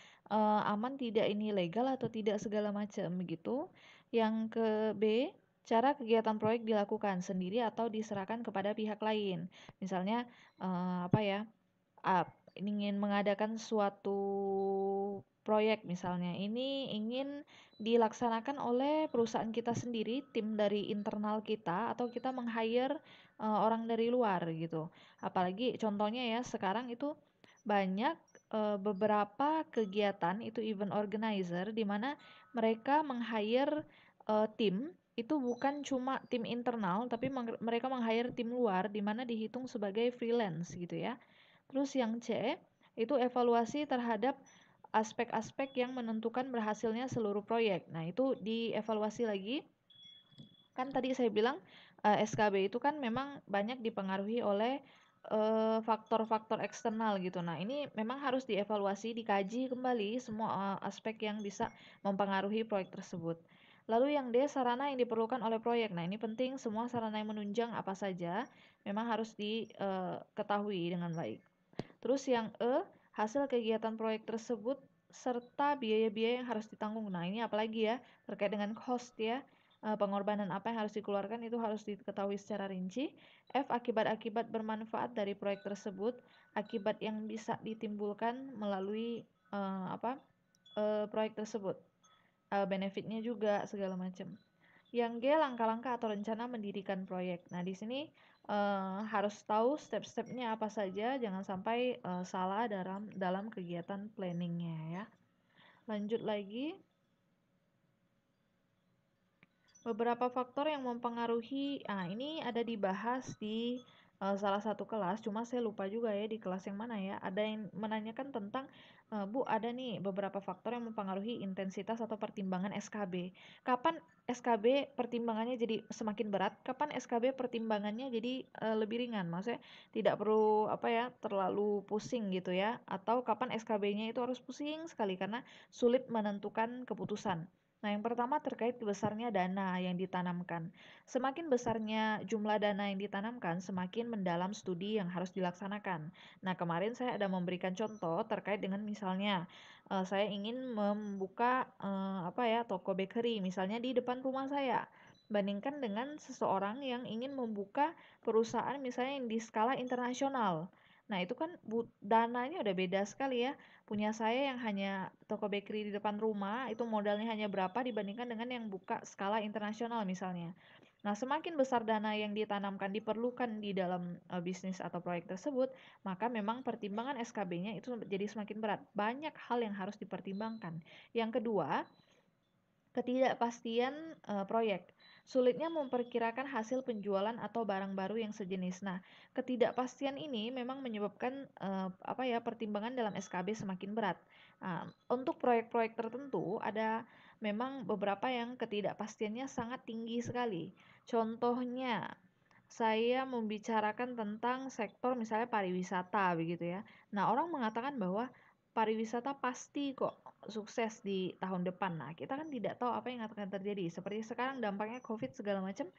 aman tidak ini legal atau tidak segala macam begitu. Yang ke B, cara kegiatan proyek dilakukan sendiri atau diserahkan kepada pihak lain. Misalnya ingin mengadakan suatu proyek misalnya, ini ingin dilaksanakan oleh perusahaan kita sendiri, tim dari internal kita, atau kita meng-hire orang dari luar gitu. Apalagi contohnya ya sekarang itu banyak beberapa kegiatan itu event organizer di mana mereka meng-hire tim itu bukan cuma tim internal tapi mereka meng-hire tim luar di mana dihitung sebagai freelance gitu ya. Terus yang C, itu evaluasi terhadap aspek-aspek yang menentukan berhasilnya seluruh proyek. Nah, itu dievaluasi lagi. Kan tadi saya bilang SKB itu kan memang banyak dipengaruhi oleh faktor-faktor eksternal gitu. Nah, ini memang harus dievaluasi, dikaji kembali semua aspek yang bisa mempengaruhi proyek tersebut. Lalu yang D, sarana yang diperlukan oleh proyek. Nah, ini penting, semua sarana yang menunjang apa saja memang harus diketahui dengan baik. Terus yang E, hasil kegiatan proyek tersebut serta biaya-biaya yang harus ditanggung. Nah, ini apalagi ya, terkait dengan cost ya, pengorbanan apa yang harus dikeluarkan itu harus diketahui secara rinci. F, akibat-akibat bermanfaat dari proyek tersebut, akibat yang bisa ditimbulkan melalui proyek tersebut, benefitnya juga segala macam. Yang G, langkah-langkah atau rencana mendirikan proyek. Nah, di sini harus tahu step-stepnya apa saja, jangan sampai salah dalam kegiatan planningnya ya. Lanjut lagi, beberapa faktor yang mempengaruhi. Ini ada dibahas di salah satu kelas, cuma saya lupa juga ya di kelas yang mana ya. Ada yang menanyakan tentang Bu, ada nih beberapa faktor yang mempengaruhi intensitas atau pertimbangan SKB. Kapan SKB pertimbangannya jadi semakin berat? Kapan SKB pertimbangannya jadi lebih ringan? Maksudnya tidak perlu terlalu pusing gitu ya. Atau kapan SKB-nya itu harus pusing sekali karena sulit menentukan keputusan. Nah, yang pertama terkait besarnya dana yang ditanamkan. Semakin besarnya jumlah dana yang ditanamkan, semakin mendalam studi yang harus dilaksanakan. Nah, kemarin saya ada memberikan contoh terkait dengan misalnya saya ingin membuka toko bakery misalnya di depan rumah saya. Bandingkan dengan seseorang yang ingin membuka perusahaan misalnya yang di skala internasional. Nah, itu kan dananya udah beda sekali ya. Punya saya yang hanya toko bakery di depan rumah, itu modalnya hanya berapa dibandingkan dengan yang buka skala internasional misalnya. Nah, semakin besar dana yang ditanamkan diperlukan di dalam bisnis atau proyek tersebut, maka memang pertimbangan SKB-nya itu jadi semakin berat. Banyak hal yang harus dipertimbangkan. Yang kedua, ketidakpastian proyek. Sulitnya memperkirakan hasil penjualan atau barang baru yang sejenis. Nah, ketidakpastian ini memang menyebabkan pertimbangan dalam SKB semakin berat. Untuk proyek-proyek tertentu ada memang beberapa yang ketidakpastiannya sangat tinggi sekali. Contohnya, saya membicarakan tentang sektor misalnya pariwisata begitu ya. Nah, orang mengatakan bahwa pariwisata pasti kok sukses di tahun depan. Nah, kita kan tidak tahu apa yang akan terjadi. Seperti sekarang dampaknya COVID segala macam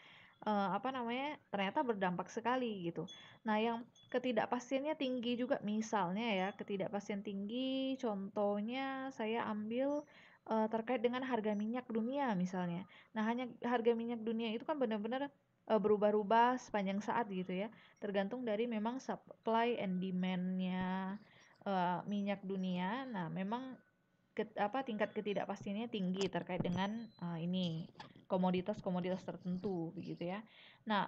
ternyata berdampak sekali gitu. Nah, yang ketidakpastiannya tinggi juga misalnya ya, ketidakpastian tinggi contohnya saya ambil terkait dengan harga minyak dunia misalnya. Nah, hanya harga minyak dunia itu kan benar-benar berubah-ubah sepanjang saat gitu ya, tergantung dari memang supply and demand-nya minyak dunia. Nah, memang tingkat ketidakpastiannya tinggi terkait dengan ini komoditas-komoditas tertentu begitu ya. Nah,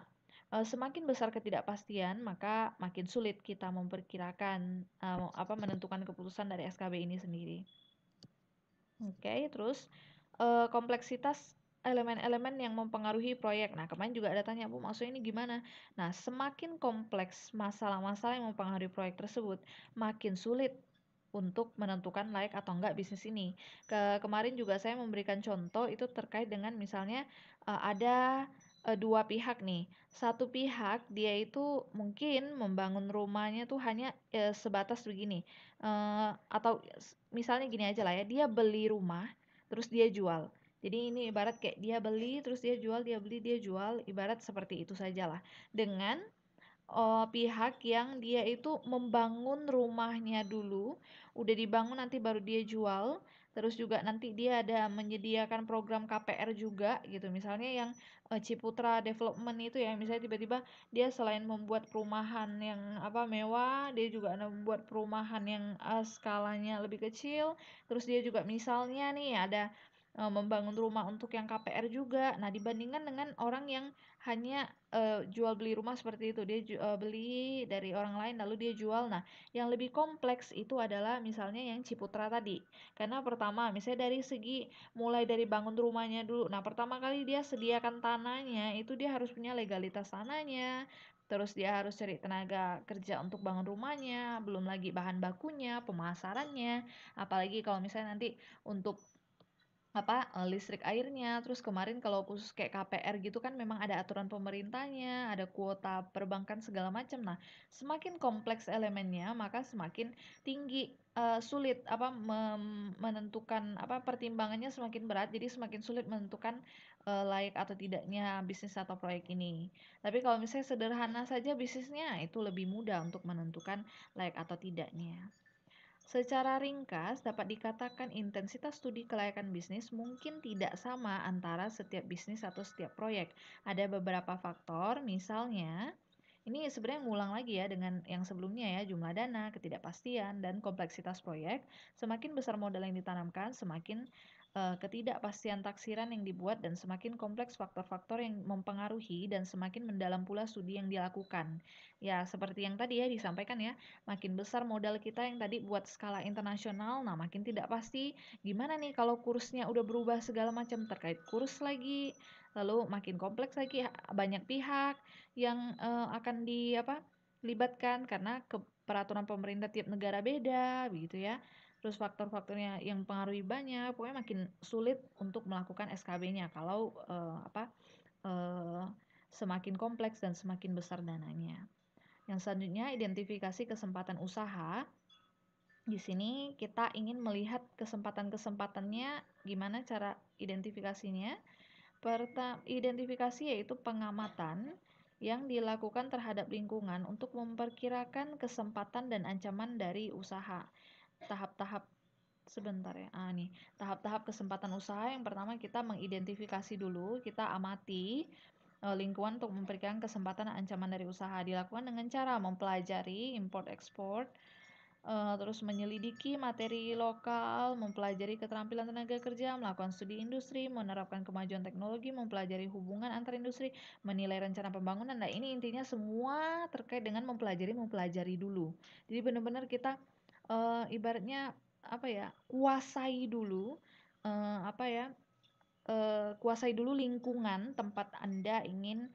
semakin besar ketidakpastian, maka makin sulit kita memperkirakan menentukan keputusan dari SKB ini sendiri. Oke, terus kompleksitas elemen-elemen yang mempengaruhi proyek. Nah, kemarin juga ada tanya, Bu, maksudnya ini gimana? Nah, semakin kompleks masalah-masalah yang mempengaruhi proyek tersebut, makin sulit untuk menentukan layak atau enggak bisnis ini. Kemarin juga saya memberikan contoh itu terkait dengan misalnya ada dua pihak nih. Satu pihak dia itu mungkin membangun rumahnya tuh hanya sebatas begini. Atau misalnya gini aja lah ya, dia beli rumah terus dia jual. Jadi ini ibarat kayak dia beli terus dia jual, dia beli dia jual, ibarat seperti itu sajalah. Dengan pihak yang dia itu membangun rumahnya dulu, udah dibangun nanti baru dia jual, terus juga nanti dia ada menyediakan program KPR juga gitu. Misalnya yang Ciputra Development itu ya, misalnya tiba-tiba dia selain membuat perumahan yang mewah, dia juga ada membuat perumahan yang skalanya lebih kecil, terus dia juga misalnya nih ada membangun rumah untuk yang KPR juga. Nah, dibandingkan dengan orang yang hanya jual beli rumah seperti itu, dia beli dari orang lain lalu dia jual. Nah, yang lebih kompleks itu adalah misalnya yang Ciputra tadi, karena pertama misalnya dari segi mulai dari bangun rumahnya dulu. Nah, pertama kali dia sediakan tanahnya itu dia harus punya legalitas tanahnya, terus dia harus cari tenaga kerja untuk bangun rumahnya, belum lagi bahan bakunya, pemasarannya, apalagi kalau misalnya nanti untuk listrik airnya. Terus kemarin kalau khusus kayak KPR gitu kan memang ada aturan pemerintahnya, ada kuota perbankan segala macam. Nah, semakin kompleks elemennya, maka semakin tinggi sulit menentukan pertimbangannya semakin berat, jadi semakin sulit menentukan layak atau tidaknya bisnis atau proyek ini. Tapi kalau misalnya sederhana saja bisnisnya, itu lebih mudah untuk menentukan layak atau tidaknya. Secara ringkas, dapat dikatakan intensitas studi kelayakan bisnis mungkin tidak sama antara setiap bisnis atau setiap proyek. Ada beberapa faktor, misalnya, ini sebenarnya ngulang lagi ya dengan yang sebelumnya ya, jumlah dana, ketidakpastian, dan kompleksitas proyek. Semakin besar modal yang ditanamkan, semakin ketidakpastian taksiran yang dibuat, dan semakin kompleks faktor-faktor yang mempengaruhi, dan semakin mendalam pula studi yang dilakukan. Ya, seperti yang tadi ya disampaikan ya, makin besar modal kita yang tadi buat skala internasional, nah makin tidak pasti gimana nih kalau kursnya udah berubah segala macam terkait kurs lagi, lalu makin kompleks lagi, banyak pihak yang akan libatkan karena peraturan pemerintah tiap negara beda begitu ya. Terus faktor-faktornya yang mempengaruhi banyak, pokoknya makin sulit untuk melakukan SKB-nya kalau semakin kompleks dan semakin besar dananya. Yang selanjutnya, identifikasi kesempatan usaha. Di sini kita ingin melihat kesempatan-kesempatannya, gimana cara identifikasinya. Identifikasi yaitu pengamatan yang dilakukan terhadap lingkungan untuk memperkirakan kesempatan dan ancaman dari usaha. Tahap-tahap sebentar ya. Nih, tahap-tahap kesempatan usaha yang pertama kita mengidentifikasi dulu, kita amati lingkungan untuk memperkirakan kesempatan dan ancaman dari usaha. Dilakukan dengan cara mempelajari import ekspor, terus menyelidiki materi lokal, mempelajari keterampilan tenaga kerja, melakukan studi industri, menerapkan kemajuan teknologi, mempelajari hubungan antar industri, menilai rencana pembangunan. Nah, ini intinya semua terkait dengan mempelajari dulu. Jadi benar-benar kita ibaratnya apa ya, kuasai dulu kuasai dulu lingkungan tempat Anda ingin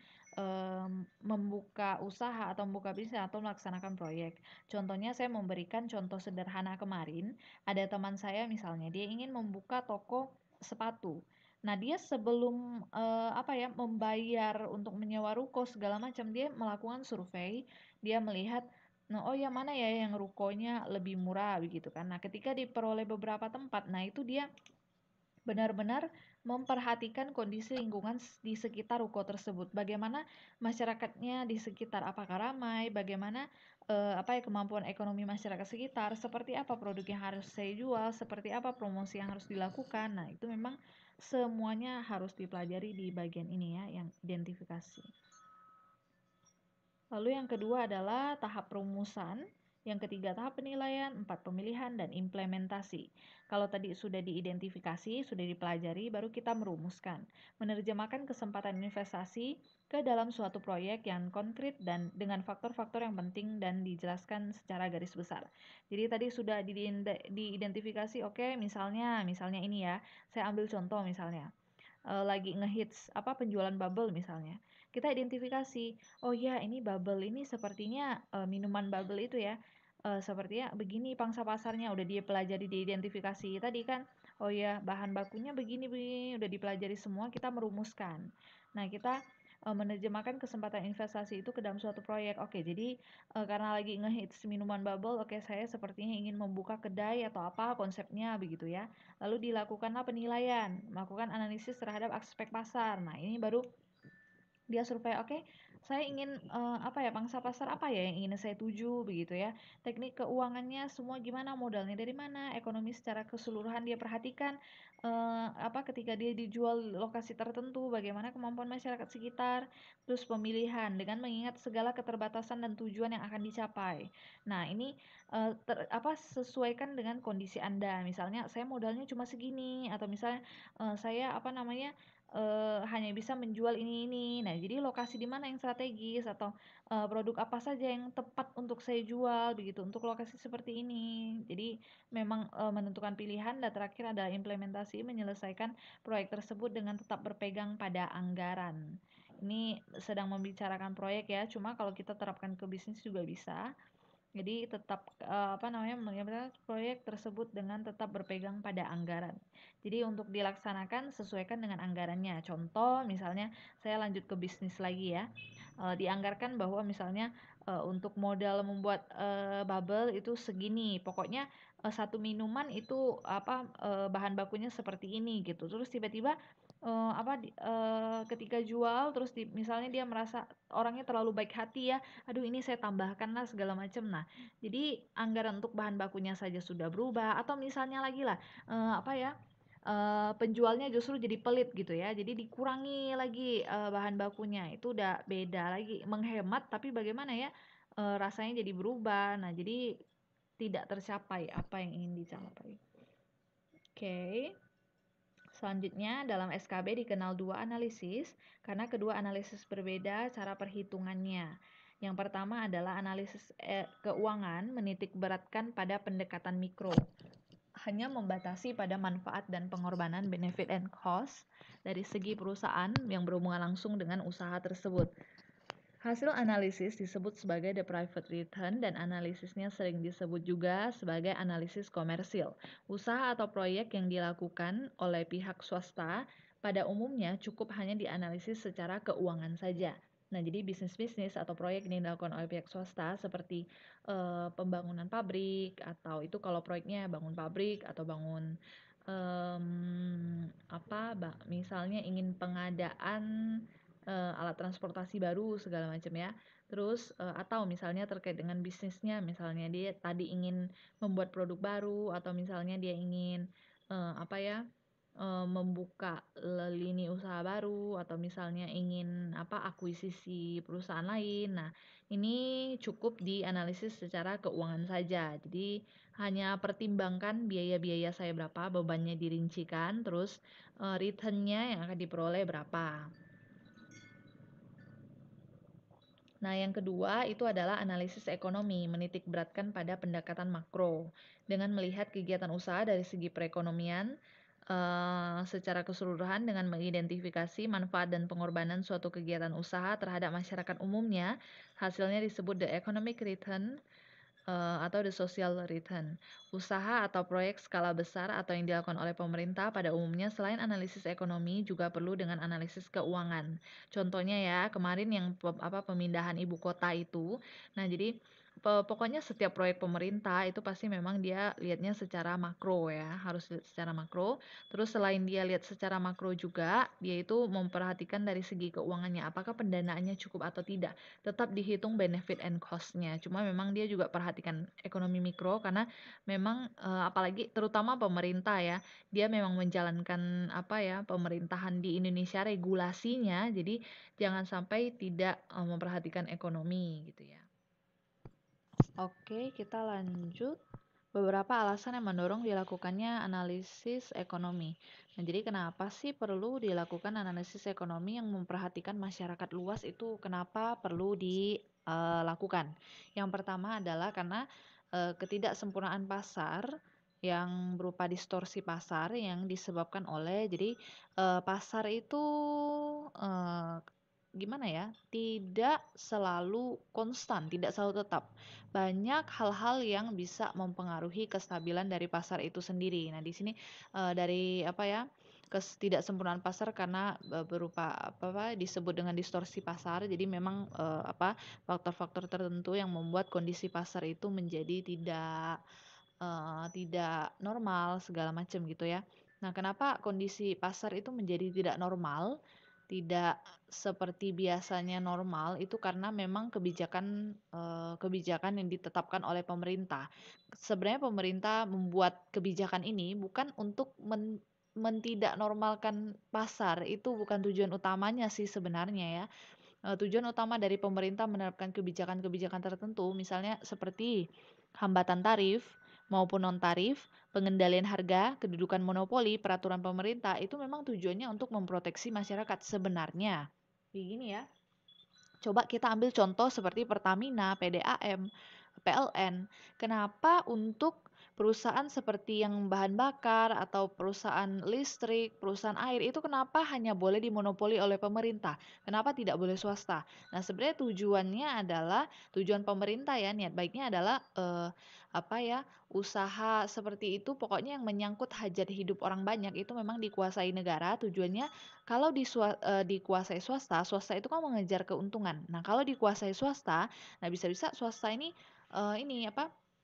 membuka usaha atau membuka bisnis atau melaksanakan proyek. Contohnya saya memberikan contoh sederhana kemarin, ada teman saya misalnya dia ingin membuka toko sepatu. Nah, dia sebelum membayar untuk menyewa ruko segala macam, dia melakukan survei, dia melihat nah, oh ya mana ya yang rukonya lebih murah begitu kan. Nah, ketika diperoleh beberapa tempat, nah itu dia benar-benar memperhatikan kondisi lingkungan di sekitar ruko tersebut. Bagaimana masyarakatnya di sekitar, apakah ramai, bagaimana kemampuan ekonomi masyarakat sekitar, seperti apa produk yang harus saya jual, seperti apa promosi yang harus dilakukan. Nah, itu memang semuanya harus dipelajari di bagian ini ya, yang identifikasi. Lalu yang kedua adalah tahap perumusan, yang ketiga tahap penilaian, 4 pemilihan, dan implementasi. Kalau tadi sudah diidentifikasi, sudah dipelajari, baru kita merumuskan. Menerjemahkan kesempatan investasi ke dalam suatu proyek yang konkret dan dengan faktor-faktor yang penting dan dijelaskan secara garis besar. Jadi tadi sudah diidentifikasi, oke, misalnya ini ya, saya ambil contoh misalnya. Lagi ngehits penjualan bubble misalnya, kita identifikasi, oh ya ini bubble ini sepertinya minuman bubble itu ya sepertinya begini pangsa pasarnya, udah dia pelajari, diidentifikasi tadi kan. Oh ya bahan bakunya begini begini, udah dipelajari semua, kita merumuskan. Nah, kita menerjemahkan kesempatan investasi itu ke dalam suatu proyek. Oke, jadi karena lagi ngehits minuman bubble, oke, saya sepertinya ingin membuka kedai atau apa konsepnya begitu ya. Lalu dilakukanlah penilaian, melakukan analisis terhadap aspek pasar. Nah, ini baru dia survei, oke, saya ingin pangsa pasar apa ya yang ingin saya tuju begitu ya. Teknik keuangannya semua gimana, modalnya dari mana, ekonomi secara keseluruhan dia perhatikan, ketika dia dijual lokasi tertentu, bagaimana kemampuan masyarakat sekitar, terus pemilihan dengan mengingat segala keterbatasan dan tujuan yang akan dicapai. Nah, ini sesuaikan dengan kondisi Anda. Misalnya saya modalnya cuma segini, atau misalnya saya hanya bisa menjual ini. Nah, jadi lokasi di mana yang strategis, atau produk apa saja yang tepat untuk saya jual begitu untuk lokasi seperti ini. Jadi memang menentukan pilihan, dan terakhir adalah implementasi, menyelesaikan proyek tersebut dengan tetap berpegang pada anggaran. Ini sedang membicarakan proyek ya, cuma kalau kita terapkan ke bisnis juga bisa. Jadi tetap mengimplementasikan proyek tersebut dengan tetap berpegang pada anggaran. Jadi untuk dilaksanakan sesuaikan dengan anggarannya. Contoh misalnya saya lanjut ke bisnis lagi ya. Dianggarkan bahwa misalnya untuk modal membuat bubble itu segini. Pokoknya satu minuman itu bahan bakunya seperti ini gitu. Terus tiba-tiba ketika jual terus misalnya dia merasa orangnya terlalu baik hati ya, aduh ini saya tambahkan lah segala macam. Nah, jadi anggaran untuk bahan bakunya saja sudah berubah, atau misalnya lagi lah penjualnya justru jadi pelit gitu ya, jadi dikurangi lagi bahan bakunya, itu udah beda lagi, menghemat tapi bagaimana ya rasanya jadi berubah. Nah, jadi tidak tercapai apa yang ingin dicapai. Oke. Selanjutnya, dalam SKB dikenal dua analisis, karena kedua analisis berbeda cara perhitungannya. Yang pertama adalah analisis keuangan, menitik beratkan pada pendekatan mikro, hanya membatasi pada manfaat dan pengorbanan benefit and cost dari segi perusahaan yang berhubungan langsung dengan usaha tersebut. Hasil analisis disebut sebagai the private return, dan analisisnya sering disebut juga sebagai analisis komersil. Usaha atau proyek yang dilakukan oleh pihak swasta pada umumnya cukup hanya dianalisis secara keuangan saja. Nah, jadi bisnis-bisnis atau proyek yang dilakukan oleh pihak swasta seperti pembangunan pabrik, atau itu kalau proyeknya bangun pabrik atau bangun misalnya ingin pengadaan alat transportasi baru segala macam ya. Terus atau misalnya terkait dengan bisnisnya, misalnya dia tadi ingin membuat produk baru, atau misalnya dia ingin membuka lini usaha baru atau misalnya ingin akuisisi perusahaan lain. Nah, ini cukup dianalisis secara keuangan saja. Jadi hanya pertimbangkan biaya-biaya saya berapa, bebannya dirincikan, terus return-nya yang akan diperoleh berapa. Nah, yang kedua itu adalah analisis ekonomi, menitik beratkan pada pendekatan makro dengan melihat kegiatan usaha dari segi perekonomian secara keseluruhan dengan mengidentifikasi manfaat dan pengorbanan suatu kegiatan usaha terhadap masyarakat umumnya. Hasilnya disebut the economic return atau the social return. Usaha atau proyek skala besar atau yang dilakukan oleh pemerintah pada umumnya selain analisis ekonomi juga perlu dengan analisis keuangan. Contohnya ya, kemarin yang pemindahan ibu kota itu. Nah, jadi pokoknya setiap proyek pemerintah itu pasti memang dia lihatnya secara makro ya, harus lihat secara makro. Terus selain dia lihat secara makro juga, dia itu memperhatikan dari segi keuangannya, apakah pendanaannya cukup atau tidak. Tetap dihitung benefit and cost-nya. Cuma memang dia juga perhatikan ekonomi mikro karena memang apalagi terutama pemerintah ya, dia memang menjalankan pemerintahan di Indonesia regulasinya, jadi jangan sampai tidak memperhatikan ekonomi gitu ya. Oke, kita lanjut. Beberapa alasan yang mendorong dilakukannya analisis ekonomi. Nah, jadi kenapa sih perlu dilakukan analisis ekonomi yang memperhatikan masyarakat luas itu kenapa perlu dilakukan? Yang pertama adalah karena ketidaksempurnaan pasar yang berupa distorsi pasar yang disebabkan oleh jadi pasar itu eh, gimana ya? Tidak selalu konstan, tidak selalu tetap. Banyak hal-hal yang bisa mempengaruhi kestabilan dari pasar itu sendiri. Nah, di sini dari ketidaksempurnaan pasar karena berupa disebut dengan distorsi pasar. Jadi memang faktor-faktor tertentu yang membuat kondisi pasar itu menjadi tidak normal segala macam gitu ya. Nah, kenapa kondisi pasar itu menjadi tidak normal? Tidak seperti biasanya normal itu karena memang kebijakan yang ditetapkan oleh pemerintah. Sebenarnya pemerintah membuat kebijakan ini bukan untuk mentidak normalkan pasar, itu bukan tujuan utamanya sih sebenarnya ya. Tujuan utama dari pemerintah menerapkan kebijakan-kebijakan tertentu, misalnya seperti hambatan tarif maupun non-tarif, pengendalian harga, kedudukan monopoli, peraturan pemerintah, itu memang tujuannya untuk memproteksi masyarakat sebenarnya. Begini ya, coba kita ambil contoh seperti Pertamina, PDAM, PLN. Kenapa untuk perusahaan seperti yang bahan bakar atau perusahaan listrik, perusahaan air itu kenapa hanya boleh dimonopoli oleh pemerintah? Kenapa tidak boleh swasta? Nah, sebenarnya tujuan pemerintah ya, niat baiknya adalah usaha seperti itu pokoknya yang menyangkut hajat hidup orang banyak itu memang dikuasai negara. Tujuannya kalau dikuasai swasta, swasta itu kan mengejar keuntungan. Nah, kalau dikuasai swasta, nah bisa-bisa swasta ini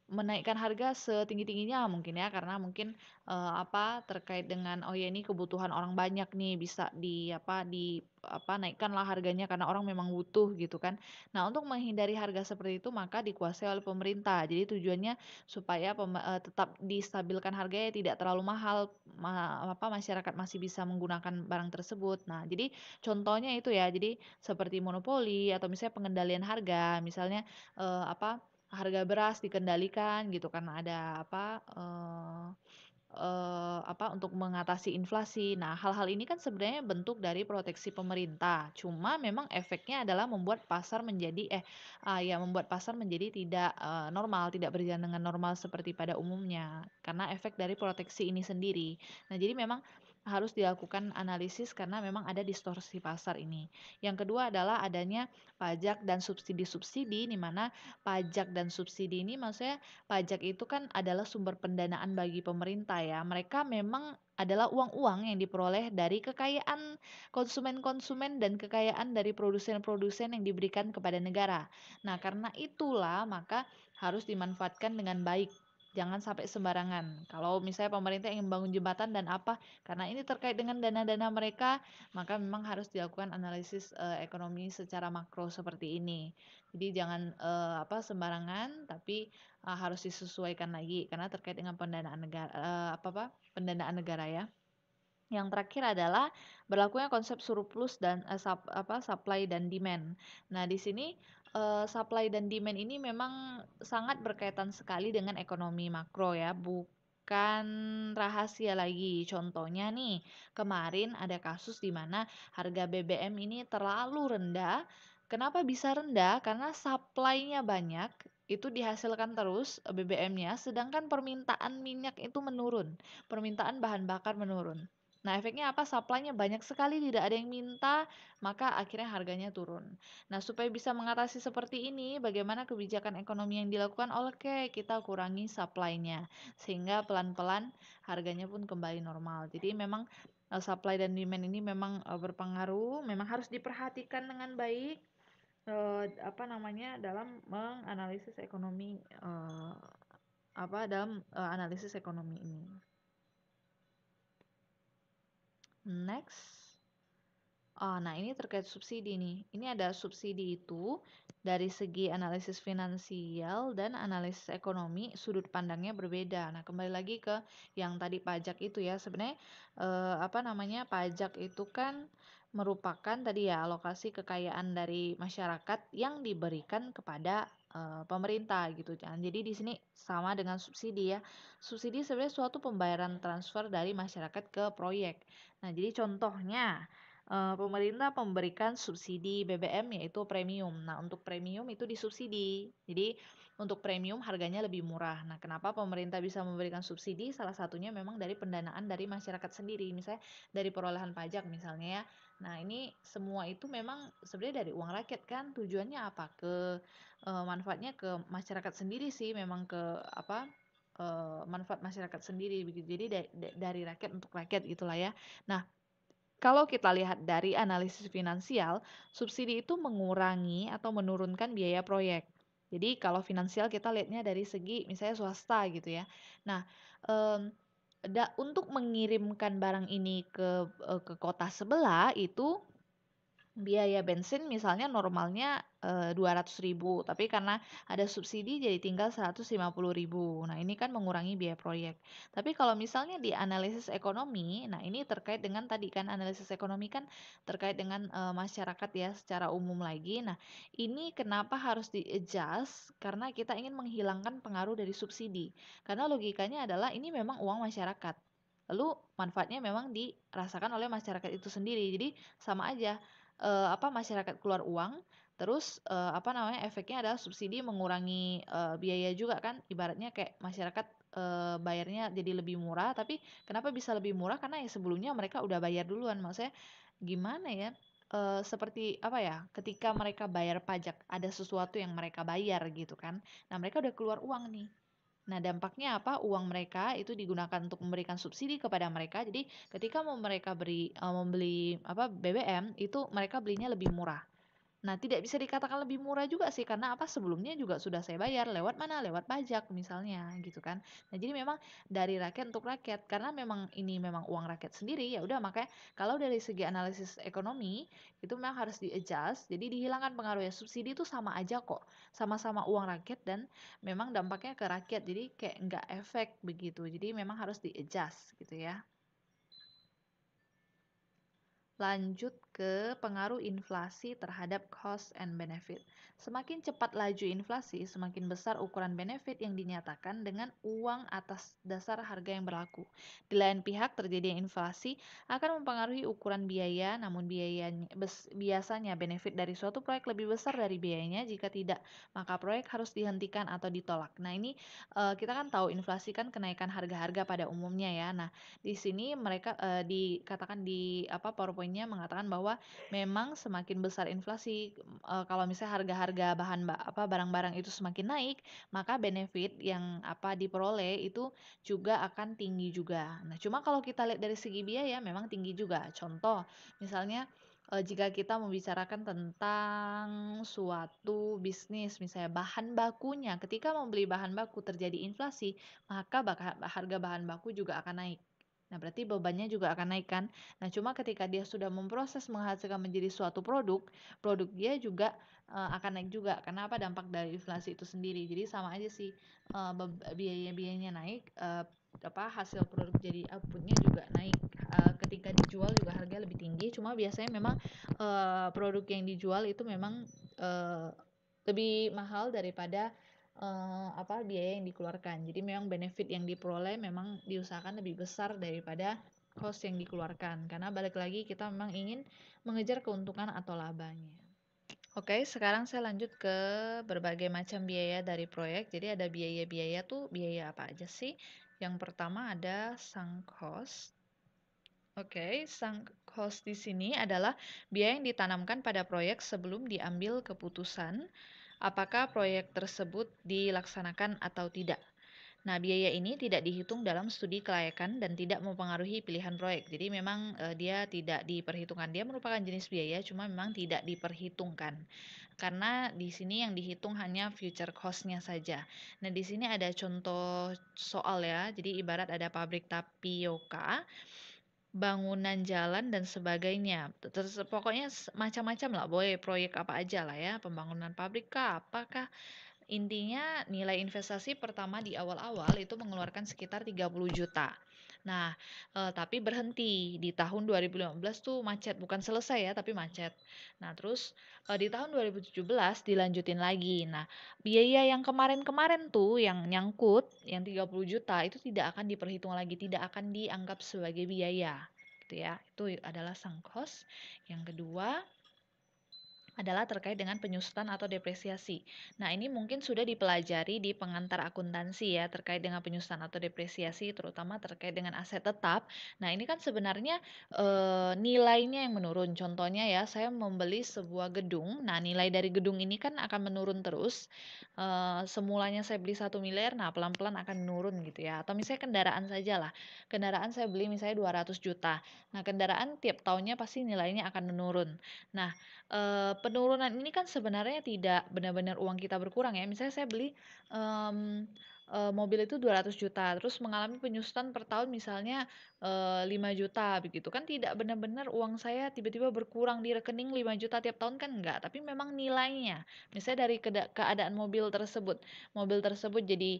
menaikkan harga setinggi-tingginya mungkin ya karena mungkin terkait dengan oh ya ini kebutuhan orang banyak nih bisa naikkanlah harganya karena orang memang butuh gitu kan. Nah, untuk menghindari harga seperti itu maka dikuasai oleh pemerintah. Jadi tujuannya supaya tetap distabilkan harganya tidak terlalu mahal, masyarakat masih bisa menggunakan barang tersebut. Nah, jadi contohnya itu ya. Jadi seperti monopoli atau misalnya pengendalian harga, misalnya harga beras dikendalikan gitu karena ada untuk mengatasi inflasi. Nah, hal-hal ini kan sebenarnya bentuk dari proteksi pemerintah. Cuma memang efeknya adalah membuat pasar menjadi tidak normal, tidak berjalan dengan normal seperti pada umumnya karena efek dari proteksi ini sendiri. Nah, jadi memang harus dilakukan analisis karena memang ada distorsi pasar ini. Yang kedua adalah adanya pajak dan subsidi-subsidi di mana pajak dan subsidi ini maksudnya pajak itu kan adalah sumber pendanaan bagi pemerintah ya. Mereka memang adalah uang-uang yang diperoleh dari kekayaan konsumen-konsumen dan kekayaan dari produsen-produsen yang diberikan kepada negara. Nah, karena itulah maka harus dimanfaatkan dengan baik. Jangan sampai sembarangan. Kalau misalnya pemerintah ingin membangun jembatan dan karena ini terkait dengan dana-dana mereka, maka memang harus dilakukan analisis ekonomi secara makro seperti ini. Jadi jangan sembarangan, tapi harus disesuaikan lagi karena terkait dengan pendanaan negara pendanaan negara ya. Yang terakhir adalah berlakunya konsep surplus dan supply dan demand. Nah, di sini supply dan demand ini memang sangat berkaitan sekali dengan ekonomi makro ya, bukan rahasia lagi. Contohnya nih, kemarin ada kasus di mana harga BBM ini terlalu rendah. Kenapa bisa rendah? Karena supply-nya banyak, itu dihasilkan terus BBM-nya, sedangkan permintaan minyak itu menurun, permintaan bahan bakar menurun. Nah, efeknya apa? Supply-nya banyak sekali, tidak ada yang minta, maka akhirnya harganya turun. Nah, supaya bisa mengatasi seperti ini, bagaimana kebijakan ekonomi yang dilakukan? Oke, kita kurangi supply-nya, sehingga pelan-pelan harganya pun kembali normal. Jadi memang supply dan demand ini memang berpengaruh, memang harus diperhatikan dengan baik, dalam menganalisis ekonomi, dalam analisis ekonomi ini. Next. Nah ini terkait subsidi nih. Ini ada subsidi itu dari segi analisis finansial dan analisis ekonomi, sudut pandangnya berbeda. Nah, kembali lagi ke yang tadi pajak itu ya. Sebenarnya pajak itu kan merupakan tadi ya alokasi kekayaan dari masyarakat yang diberikan kepada pemerintah gitu kan. Jadi di sini sama dengan subsidi ya. Subsidi sebenarnya suatu pembayaran transfer dari masyarakat ke proyek. Nah, jadi contohnya pemerintah memberikan subsidi BBM yaitu premium. Nah, untuk premium itu disubsidi. Jadi, untuk premium harganya lebih murah. Nah, kenapa pemerintah bisa memberikan subsidi? Salah satunya memang dari pendanaan dari masyarakat sendiri, misalnya dari perolehan pajak misalnya ya. Nah, ini semua itu memang sebenarnya dari uang rakyat kan. Tujuannya apa? Manfaatnya ke masyarakat sendiri sih, memang ke manfaat masyarakat sendiri begitu. Jadi dari rakyat untuk rakyat gitulah ya. Nah, kalau kita lihat dari analisis finansial, subsidi itu mengurangi atau menurunkan biaya proyek. Jadi kalau finansial kita lihatnya dari segi misalnya swasta gitu ya. Nah, em, untuk mengirimkan barang ini ke kota sebelah itu biaya bensin misalnya normalnya 200.000, tapi karena ada subsidi jadi tinggal 150.000. Nah, ini kan mengurangi biaya proyek. Tapi kalau misalnya di analisis ekonomi, nah ini terkait dengan tadi kan analisis ekonomi kan terkait dengan masyarakat ya secara umum lagi. Nah, ini kenapa harus di-adjust? Karena kita ingin menghilangkan pengaruh dari subsidi. Karena logikanya adalah ini memang uang masyarakat. Lalu manfaatnya memang dirasakan oleh masyarakat itu sendiri. Jadi sama aja masyarakat keluar uang, terus efeknya adalah subsidi mengurangi biaya juga kan, ibaratnya kayak masyarakat bayarnya jadi lebih murah, tapi kenapa bisa lebih murah? Karena ya sebelumnya mereka udah bayar duluan, maksudnya gimana ya? Seperti apa ya? Ketika mereka bayar pajak, ada sesuatu yang mereka bayar gitu kan. Nah, mereka udah keluar uang nih. Nah, dampaknya apa? Uang mereka itu digunakan untuk memberikan subsidi kepada mereka. Jadi, ketika mau mereka membeli BBM, itu mereka belinya lebih murah. Nah, tidak bisa dikatakan lebih murah juga sih karena apa? Sebelumnya juga sudah saya bayar lewat mana? Lewat pajak misalnya gitu kan. Nah, jadi memang dari rakyat untuk rakyat karena memang ini memang uang rakyat sendiri ya udah makanya kalau dari segi analisis ekonomi itu memang harus di-adjust. Jadi dihilangkan pengaruhnya. Subsidi itu sama aja kok. Sama-sama uang rakyat dan memang dampaknya ke rakyat. Jadi kayak nggak efek begitu. Jadi memang harus di-adjust gitu ya. Lanjut ke pengaruh inflasi terhadap cost and benefit. Semakin cepat laju inflasi, semakin besar ukuran benefit yang dinyatakan dengan uang atas dasar harga yang berlaku. Di lain pihak, terjadinya inflasi akan mempengaruhi ukuran biaya, namun biasanya benefit dari suatu proyek lebih besar dari biayanya. Jika tidak, maka proyek harus dihentikan atau ditolak. Nah, ini kita kan tahu inflasi kan kenaikan harga-harga pada umumnya ya. Nah, di sini mereka dikatakan di PowerPoint-nya mengatakan bahwa memang semakin besar inflasi, kalau misalnya harga-harga barang-barang itu semakin naik, maka benefit yang diperoleh itu juga akan tinggi juga. Nah, cuma kalau kita lihat dari segi biaya memang tinggi juga. Contoh, misalnya jika kita membicarakan tentang suatu bisnis, misalnya bahan bakunya, ketika membeli bahan baku terjadi inflasi, maka harga bahan baku juga akan naik. Nah, berarti bebannya juga akan naik kan. Nah, cuma ketika dia sudah memproses menghasilkan menjadi suatu produk, produk dia juga akan naik juga. Karena apa? Dampak dari inflasi itu sendiri. Jadi sama aja sih biaya-biayanya naik, hasil produk jadi outputnya juga naik. ketika dijual juga harga lebih tinggi. Cuma biasanya memang produk yang dijual itu memang lebih mahal daripada biaya yang dikeluarkan. Jadi memang benefit yang diperoleh memang diusahakan lebih besar daripada cost yang dikeluarkan. Karena balik lagi kita memang ingin mengejar keuntungan atau labanya. Oke, sekarang saya lanjut ke berbagai macam biaya dari proyek. Jadi ada biaya-biaya tuh biaya apa aja sih? Yang pertama ada sunk cost. Oke, sunk cost di sini adalah biaya yang ditanamkan pada proyek sebelum diambil keputusan apakah proyek tersebut dilaksanakan atau tidak. Nah, biaya ini tidak dihitung dalam studi kelayakan dan tidak mempengaruhi pilihan proyek. Jadi memang dia tidak diperhitungkan. Dia merupakan jenis biaya, cuma memang tidak diperhitungkan. Karena di sini yang dihitung hanya future cost-nya saja. Nah, di sini ada contoh soal ya. Jadi ibarat ada pabrik tapioka, bangunan jalan dan sebagainya. Terus pokoknya macam-macam lah, boleh proyek apa aja lah ya, pembangunan pabrik kah, apakah. Intinya nilai investasi pertama di awal-awal itu mengeluarkan sekitar 30 juta. Nah, tapi berhenti di tahun 2015 tuh macet, bukan selesai ya, tapi macet. Nah, terus di tahun 2017 dilanjutin lagi. Nah, biaya yang kemarin-kemarin tuh yang nyangkut, yang 30 juta itu tidak akan diperhitung lagi, tidak akan dianggap sebagai biaya. Gitu ya. Itu adalah sunk cost. Yang kedua, adalah terkait dengan penyusutan atau depresiasi. Nah, ini mungkin sudah dipelajari di pengantar akuntansi ya, terkait dengan penyusutan atau depresiasi, terutama terkait dengan aset tetap. Nah, ini kan sebenarnya nilainya yang menurun. Contohnya ya, saya membeli sebuah gedung. Nah, nilai dari gedung ini kan akan menurun terus. Semulanya saya beli 1 miliar, nah pelan-pelan akan menurun gitu ya. Atau misalnya kendaraan saja lah. Kendaraan saya beli misalnya 200 juta. Nah, kendaraan tiap tahunnya pasti nilainya akan menurun. Nah, penurunan ini kan sebenarnya tidak benar-benar uang kita berkurang ya. Misalnya saya beli, mobil itu 200 juta, terus mengalami penyusutan per tahun misalnya, 5 juta begitu, kan tidak benar-benar uang saya tiba-tiba berkurang di rekening 5 juta tiap tahun kan enggak, tapi memang nilainya. Misalnya dari keadaan mobil tersebut jadi,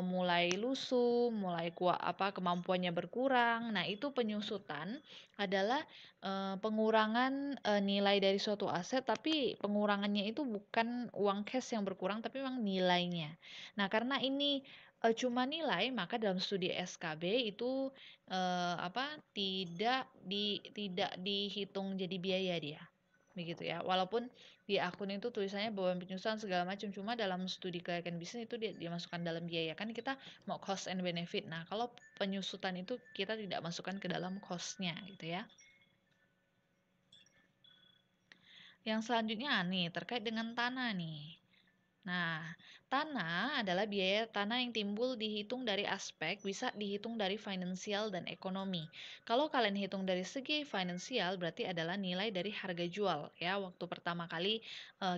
mulai lusuh, mulai kemampuannya berkurang. Nah, itu penyusutan adalah pengurangan, nilai dari suatu aset, tapi pengurangannya itu bukan uang cash yang berkurang, tapi memang nilainya. Nah, karena ini, cuma nilai, maka dalam studi SKB itu, tidak dihitung jadi biaya dia, begitu ya. Walaupun di akun itu tulisannya beban penyusutan segala macam, cuma dalam studi kelayakan bisnis itu dia dimasukkan dalam biaya. Kan kita mau cost and benefit. Nah, kalau penyusutan itu kita tidak masukkan ke dalam cost-nya gitu ya. Yang selanjutnya nih, terkait dengan tanah nih. Nah, tanah adalah biaya tanah yang timbul dihitung dari aspek, bisa dihitung dari finansial dan ekonomi. Kalau kalian hitung dari segi finansial, berarti adalah nilai dari harga jual ya, waktu pertama kali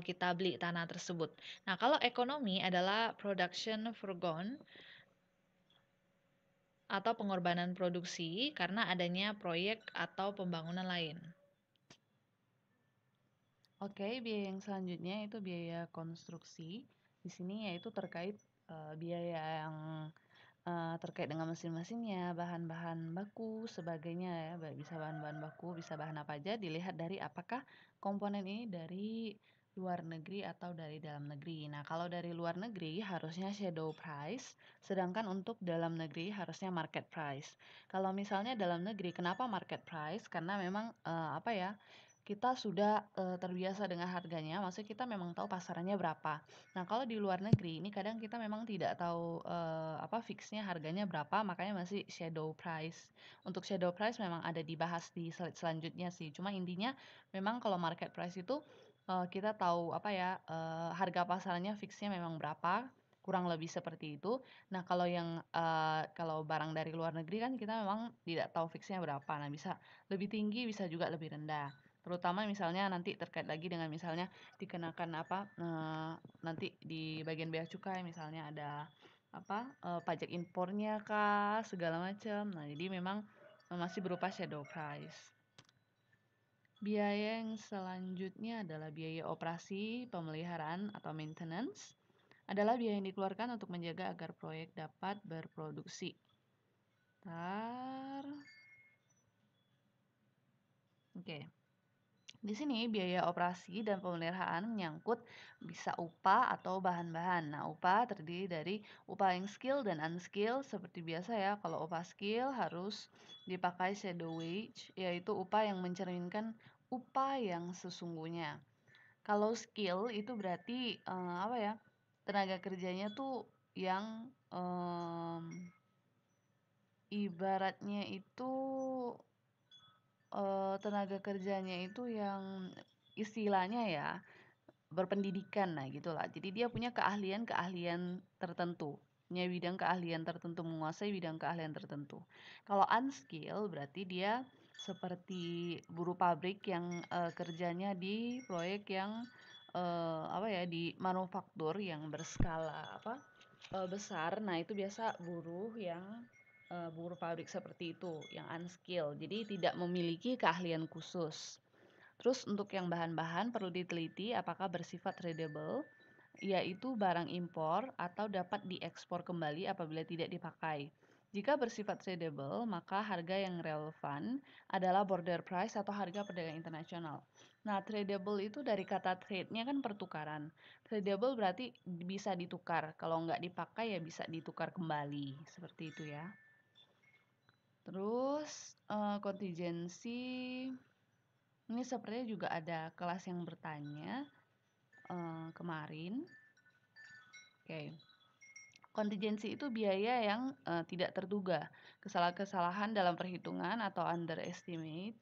kita beli tanah tersebut. Nah, kalau ekonomi adalah production foregone atau pengorbanan produksi karena adanya proyek atau pembangunan lain. Oke, biaya yang selanjutnya itu biaya konstruksi. Di sini yaitu terkait biaya yang terkait dengan mesin-mesinnya, bahan-bahan baku, sebagainya ya. Bisa bahan-bahan baku, bisa bahan apa aja. Dilihat dari apakah komponen ini dari luar negeri atau dari dalam negeri. Nah, kalau dari luar negeri harusnya shadow price, sedangkan untuk dalam negeri harusnya market price. Kalau misalnya dalam negeri, kenapa market price? Karena memang kita sudah terbiasa dengan harganya, maksudnya kita memang tahu pasarannya berapa. Nah, kalau di luar negeri ini kadang kita memang tidak tahu fixnya harganya berapa, makanya masih shadow price. Untuk shadow price memang ada dibahas di slide selanjutnya sih. Cuma intinya memang kalau market price itu kita tahu harga pasarannya fixnya memang berapa, kurang lebih seperti itu. Nah, kalau barang dari luar negeri kan kita memang tidak tahu fixnya berapa. Nah, bisa lebih tinggi, bisa juga lebih rendah. Terutama misalnya nanti terkait lagi dengan misalnya dikenakan nanti di bagian bea cukai misalnya ada pajak impornya kah, segala macam. Nah, jadi memang masih berupa shadow price. Biaya yang selanjutnya adalah biaya operasi, pemeliharaan atau maintenance. Adalah biaya yang dikeluarkan untuk menjaga agar proyek dapat berproduksi. Oke. Di sini biaya operasi dan pemeliharaan menyangkut bisa upah atau bahan-bahan. Nah, upah terdiri dari upah yang skill dan unskill seperti biasa ya. Kalau upah skill harus dipakai shadow wage, yaitu upah yang mencerminkan upah yang sesungguhnya. Kalau skill itu berarti apa ya? Tenaga kerjanya tuh yang ibaratnya itu tenaga kerjanya itu yang istilahnya ya berpendidikan, nah gitulah. Jadi dia punya keahlian-keahlian tertentu, punya bidang keahlian tertentu, menguasai bidang keahlian tertentu. Kalau unskill berarti dia seperti buruh pabrik yang kerjanya di proyek yang apa ya, di manufaktur yang berskala apa besar. Nah itu biasa buruh yang buruh pabrik seperti itu, yang unskill. Jadi tidak memiliki keahlian khusus. Terus untuk yang bahan-bahan perlu diteliti apakah bersifat tradable, yaitu barang impor atau dapat diekspor kembali apabila tidak dipakai. Jika bersifat tradable, maka harga yang relevan adalah border price atau harga perdagangan internasional. Nah, tradable itu dari kata trade-nya kan pertukaran. Tradable berarti bisa ditukar. Kalau nggak dipakai ya bisa ditukar kembali. Seperti itu ya. Terus kontingensi ini sepertinya juga ada kelas yang bertanya kemarin. Oke. Kontingensi itu biaya yang tidak terduga. Kesalahan-kesalahan dalam perhitungan atau underestimate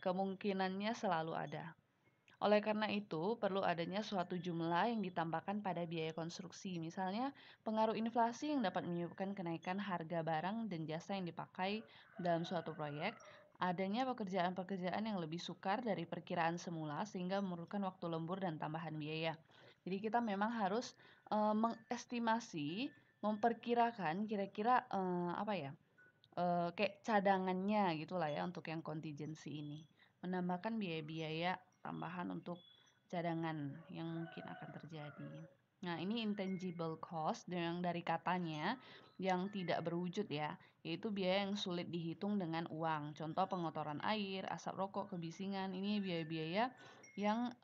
kemungkinannya selalu ada. Oleh karena itu, perlu adanya suatu jumlah yang ditambahkan pada biaya konstruksi. Misalnya, pengaruh inflasi yang dapat menyebabkan kenaikan harga barang dan jasa yang dipakai dalam suatu proyek, adanya pekerjaan-pekerjaan yang lebih sukar dari perkiraan semula sehingga memerlukan waktu lembur dan tambahan biaya. Jadi kita memang harus mengestimasi, memperkirakan kira-kira apa ya? Kayak cadangannya gitulah ya untuk yang kontingensi ini. Menambahkan biaya-biaya tambahan untuk cadangan yang mungkin akan terjadi. Nah, ini intangible cost yang dari katanya yang tidak berwujud ya, yaitu biaya yang sulit dihitung dengan uang. Contoh pengotoran air, asap rokok, kebisingan, ini biaya-biaya yang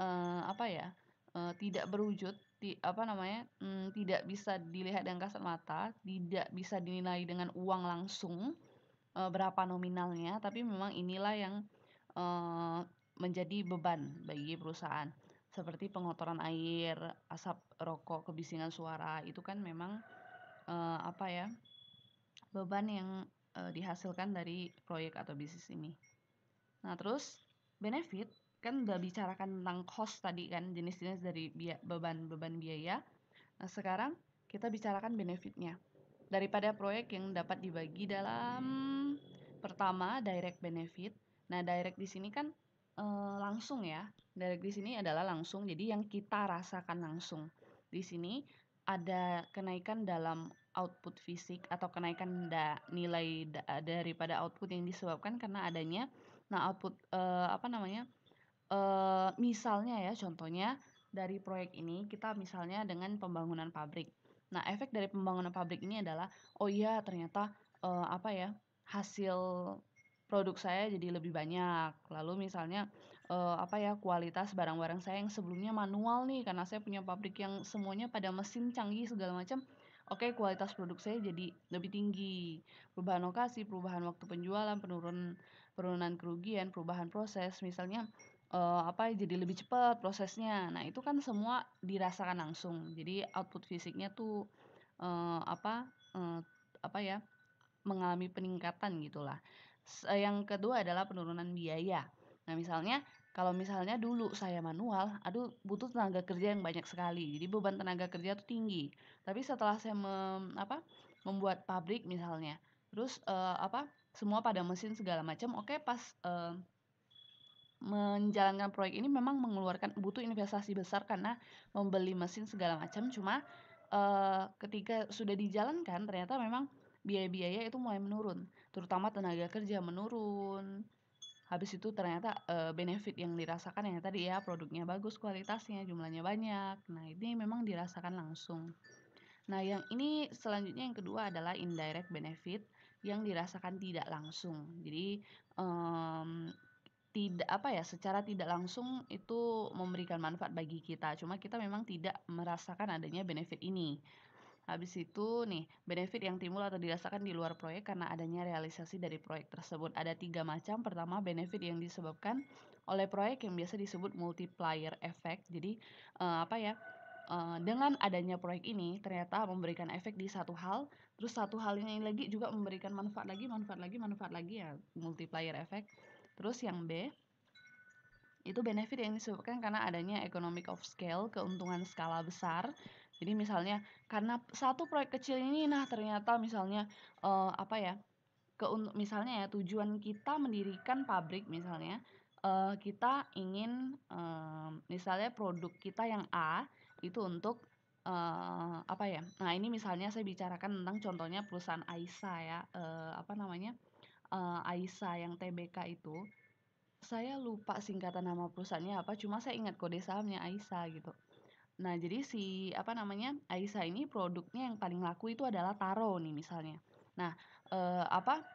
apa ya? Tidak berwujud, apa namanya? Tidak bisa dilihat dengan kasat mata, tidak bisa dinilai dengan uang langsung berapa nominalnya, tapi memang inilah yang menjadi beban bagi perusahaan. Seperti pengotoran air, asap rokok, kebisingan suara, itu kan memang apa ya, beban yang dihasilkan dari proyek atau bisnis ini. Nah, terus benefit kan udah bicarakan tentang cost tadi kan, jenis-jenis dari beban-beban biaya. Nah, sekarang kita bicarakan benefitnya. Daripada proyek yang dapat dibagi dalam pertama direct benefit. Nah, direct di sini kan langsung ya. Direct di sini adalah langsung, jadi yang kita rasakan langsung. Di sini ada kenaikan dalam output fisik atau kenaikan nilai daripada output yang disebabkan karena adanya output apa namanya? Misalnya ya contohnya dari proyek ini kita misalnya dengan pembangunan pabrik. Nah, efek dari pembangunan pabrik ini adalah, oh iya ternyata apa ya, hasil produk saya jadi lebih banyak. Lalu misalnya apa ya, kualitas barang-barang saya yang sebelumnya manual nih karena saya punya pabrik yang semuanya pada mesin canggih segala macam. Oke, kualitas produk saya jadi lebih tinggi. Perubahan lokasi, perubahan waktu penjualan, penurunan kerugian, perubahan proses, misalnya apa, jadi lebih cepat prosesnya. Nah, itu kan semua dirasakan langsung. Jadi output fisiknya tuh, apa, apa ya, mengalami peningkatan gitulah. Yang kedua adalah penurunan biaya. Nah, misalnya kalau misalnya dulu saya manual, aduh butuh tenaga kerja yang banyak sekali. Jadi beban tenaga kerja tuh tinggi. Tapi setelah saya membuat pabrik misalnya, terus apa, semua pada mesin segala macam, oke pas menjalankan proyek ini memang butuh investasi besar karena membeli mesin segala macam. Cuma ketika sudah dijalankan ternyata memang biaya-biaya itu mulai menurun, terutama tenaga kerja menurun. Habis itu ternyata benefit yang dirasakan yang tadi ya produknya bagus, kualitasnya, jumlahnya banyak. Nah, ini memang dirasakan langsung. Nah, yang ini selanjutnya yang kedua adalah indirect benefit. yang dirasakan tidak langsung. Jadi tidak secara tidak langsung itu memberikan manfaat bagi kita, cuma kita memang tidak merasakan adanya benefit ini. Habis itu nih, benefit yang timbul atau dirasakan di luar proyek karena adanya realisasi dari proyek tersebut. Ada 3 macam. Pertama, benefit yang disebabkan oleh proyek yang biasa disebut multiplier effect. Jadi, dengan adanya proyek ini ternyata memberikan efek di satu hal, terus satu hal ini lagi juga memberikan manfaat lagi, ya, multiplier effect. Terus yang B, itu benefit yang disebabkan karena adanya economic of scale, keuntungan skala besar. Jadi misalnya karena satu proyek kecil ini, nah ternyata misalnya misalnya ya tujuan kita mendirikan pabrik misalnya, kita ingin misalnya produk kita yang A itu untuk nah ini misalnya saya bicarakan tentang contohnya perusahaan Aisa ya, Aisa yang TBK itu. Saya lupa singkatan nama perusahaannya apa, cuma saya ingat kode sahamnya Aisa gitu. Nah, jadi Aisa ini produknya yang paling laku itu adalah taro nih misalnya. Nah,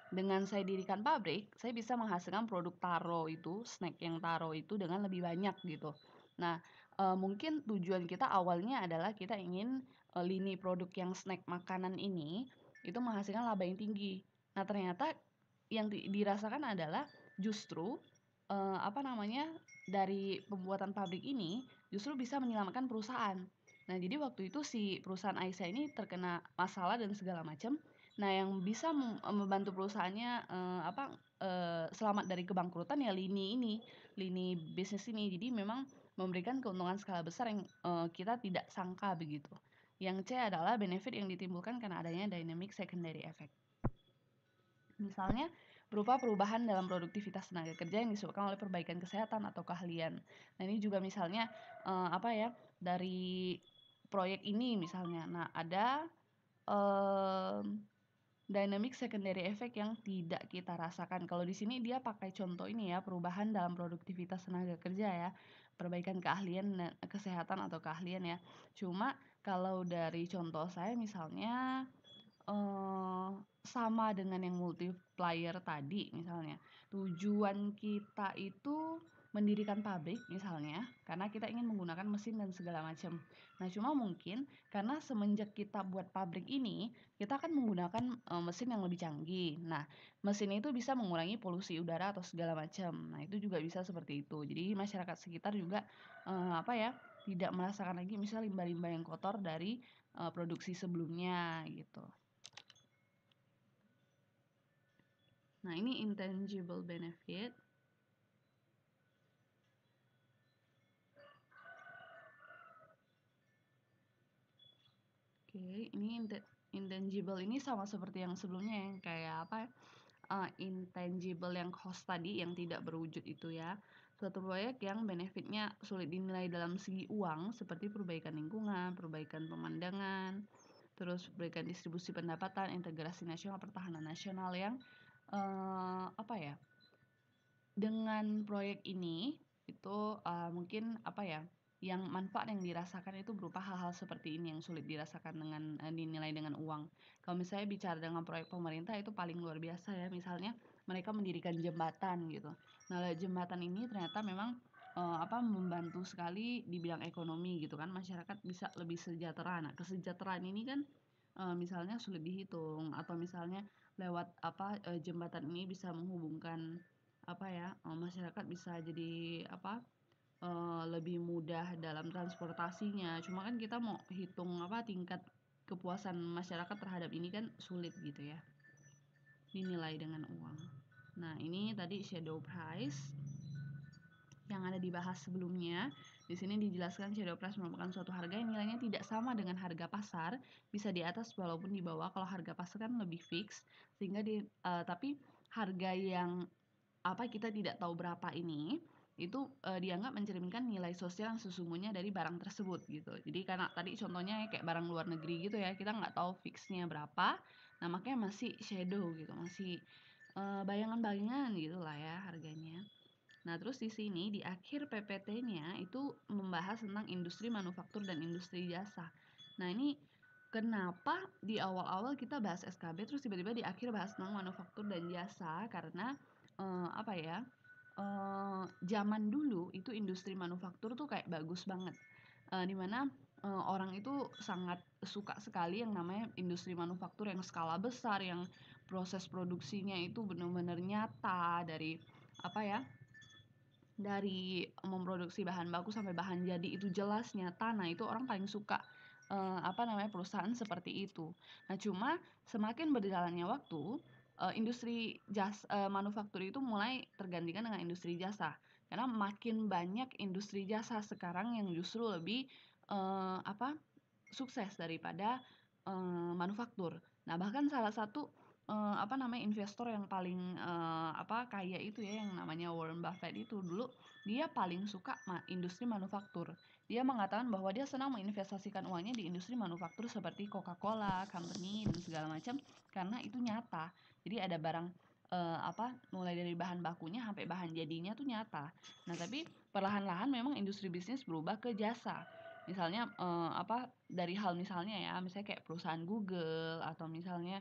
dengan saya dirikan pabrik, saya bisa menghasilkan produk taro itu, snack yang taro itu dengan lebih banyak gitu. Nah, mungkin tujuan kita awalnya adalah kita ingin lini produk yang snack makanan ini itu menghasilkan laba yang tinggi. Nah, ternyata yang dirasakan adalah justru dari pembuatan pabrik ini justru bisa menyelamatkan perusahaan. Nah, jadi waktu itu si perusahaan Aisa ini terkena masalah dan segala macam. Nah, yang bisa membantu perusahaannya selamat dari kebangkrutan ya lini bisnis ini. Jadi memang memberikan keuntungan skala besar yang kita tidak sangka begitu. Yang C adalah benefit yang ditimbulkan karena adanya dynamic secondary effect. Misalnya berupa perubahan dalam produktivitas tenaga kerja yang disebabkan oleh perbaikan kesehatan atau keahlian. Nah, ini juga misalnya dari proyek ini misalnya. Nah, ada dynamic secondary effect yang tidak kita rasakan. Kalau di sini dia pakai contoh ini ya, perubahan dalam produktivitas tenaga kerja ya, perbaikan keahlian dan kesehatan atau keahlian ya. Cuma kalau dari contoh saya misalnya sama dengan yang multiplier tadi misalnya. Tujuan kita itu mendirikan pabrik misalnya, karena kita ingin menggunakan mesin dan segala macam. Nah, cuma mungkin karena semenjak kita buat pabrik ini, kita akan menggunakan mesin yang lebih canggih. Nah, mesin itu bisa mengurangi polusi udara atau segala macam. Nah, itu juga bisa seperti itu. Jadi masyarakat sekitar juga tidak merasakan lagi misal limbah-limbah yang kotor dari produksi sebelumnya gitu. Nah, ini intangible benefit. Oke, ini intangible ini sama seperti yang sebelumnya yang kayak intangible yang cost tadi yang tidak berwujud itu ya. Suatu proyek yang benefitnya sulit dinilai dalam segi uang seperti perbaikan lingkungan, perbaikan pemandangan, terus perbaikan distribusi pendapatan, integrasi nasional, pertahanan nasional yang dengan proyek ini itu mungkin yang manfaat yang dirasakan itu berupa hal-hal seperti ini yang sulit dirasakan dengan dinilai dengan uang. Kalau misalnya bicara dengan proyek pemerintah itu paling luar biasa ya, misalnya mereka mendirikan jembatan gitu. Nah, jembatan ini ternyata memang membantu sekali di bidang ekonomi gitu kan, masyarakat bisa lebih sejahtera. Nah, kesejahteraan ini kan misalnya sulit dihitung, atau misalnya lewat jembatan ini bisa menghubungkan masyarakat bisa jadi lebih mudah dalam transportasinya. Cuma kan kita mau hitung tingkat kepuasan masyarakat terhadap ini kan sulit gitu ya, dinilai dengan uang. Nah, ini tadi shadow price yang ada dibahas sebelumnya. Di sini dijelaskan shadow price merupakan suatu harga yang nilainya tidak sama dengan harga pasar, bisa di atas walaupun di bawah. Kalau harga pasar kan lebih fix, sehingga tapi harga yang kita tidak tahu berapa ini itu dianggap mencerminkan nilai sosial yang sesungguhnya dari barang tersebut gitu. Jadi karena tadi contohnya kayak barang luar negeri gitu ya, kita nggak tahu fixnya berapa, nah makanya masih shadow gitu, masih bayangan-bayangan gitu lah ya harganya. Nah, terus di sini di akhir PPT-nya itu membahas tentang industri manufaktur dan industri jasa. Nah, ini Kenapa di awal-awal kita bahas SKB terus tiba-tiba di akhir bahas tentang manufaktur dan jasa? Karena apa ya? Zaman dulu itu industri manufaktur tuh kayak bagus banget. Dimana orang itu sangat suka sekali yang namanya industri manufaktur yang skala besar, yang proses produksinya itu benar-benar nyata dari apa ya? Dari memproduksi bahan baku sampai bahan jadi itu jelas nyata. Nah, itu orang paling suka apa namanya, perusahaan seperti itu. Nah, cuma semakin berjalannya waktu, manufaktur itu mulai tergantikan dengan industri jasa. Karena makin banyak industri jasa sekarang yang justru lebih apa, sukses daripada manufaktur. Nah, bahkan salah satu apa namanya, investor yang paling apa, kaya itu ya, yang namanya Warren Buffett itu dulu dia paling suka industri manufaktur. Dia mengatakan bahwa dia senang menginvestasikan uangnya di industri manufaktur seperti Coca-Cola Company dan segala macam karena itu nyata. Jadi ada barang apa, mulai dari bahan bakunya sampai bahan jadinya tuh nyata. Nah, tapi perlahan-lahan memang industri bisnis berubah ke jasa. Misalnya apa, dari hal misalnya ya, misalnya kayak perusahaan Google atau misalnya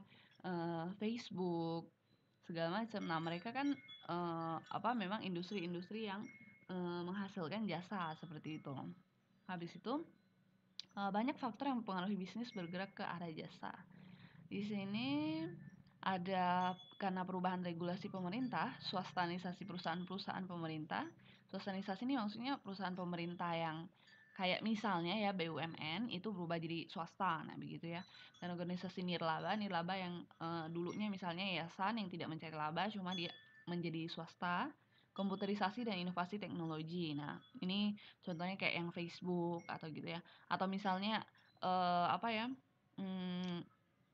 Facebook segala macam. Nah, mereka kan apa, memang industri-industri yang menghasilkan jasa seperti itu. Habis itu banyak faktor yang mempengaruhi bisnis bergerak ke arah jasa. Di sini ada karena perubahan regulasi pemerintah, swastanisasi perusahaan-perusahaan pemerintah. Swastanisasi ini maksudnya perusahaan pemerintah yang kayak misalnya ya BUMN itu berubah jadi swasta, nah begitu ya. Dan organisasi nirlaba yang dulunya misalnya yayasan yang tidak mencari laba, cuma dia menjadi swasta. Komputerisasi dan inovasi teknologi. Nah, ini contohnya kayak yang Facebook atau gitu ya. Atau misalnya apa ya? Hmm,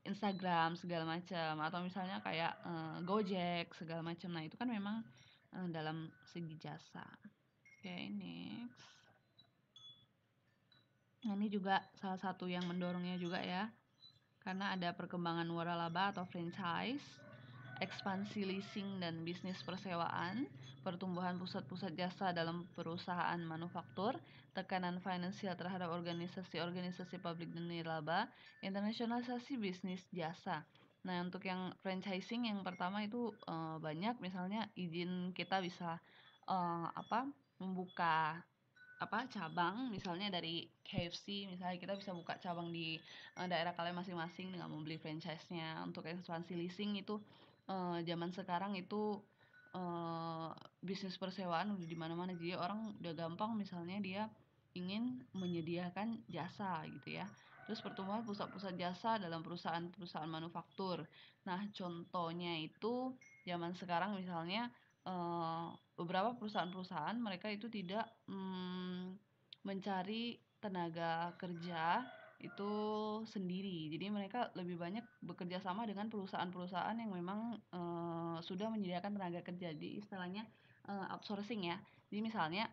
Instagram segala macam atau misalnya kayak Gojek segala macam. Nah, itu kan memang dalam segi jasa. Oke, next. Nah, ini juga salah satu yang mendorongnya juga ya. Karena ada perkembangan waralaba atau franchise, ekspansi leasing dan bisnis persewaan, pertumbuhan pusat-pusat jasa dalam perusahaan manufaktur, tekanan finansial terhadap organisasi-organisasi publik dan nirlaba, internasionalisasi bisnis jasa. Nah, untuk yang franchising yang pertama itu banyak, misalnya izin kita bisa apa, membuka apa, cabang misalnya dari KFC, misalnya kita bisa buka cabang di daerah kalian masing-masing dengan membeli franchise-nya. Untuk ekspansi leasing itu zaman sekarang itu eh, bisnis persewaan udah di mana-mana, jadi orang udah gampang misalnya dia ingin menyediakan jasa gitu ya. Terus pertumbuhan pusat-pusat jasa dalam perusahaan-perusahaan manufaktur. Nah, contohnya itu zaman sekarang misalnya eh, beberapa perusahaan-perusahaan mereka itu tidak mencari tenaga kerja itu sendiri. Jadi mereka lebih banyak bekerja sama dengan perusahaan-perusahaan yang memang sudah menyediakan tenaga kerja. Jadi istilahnya outsourcing ya. Jadi misalnya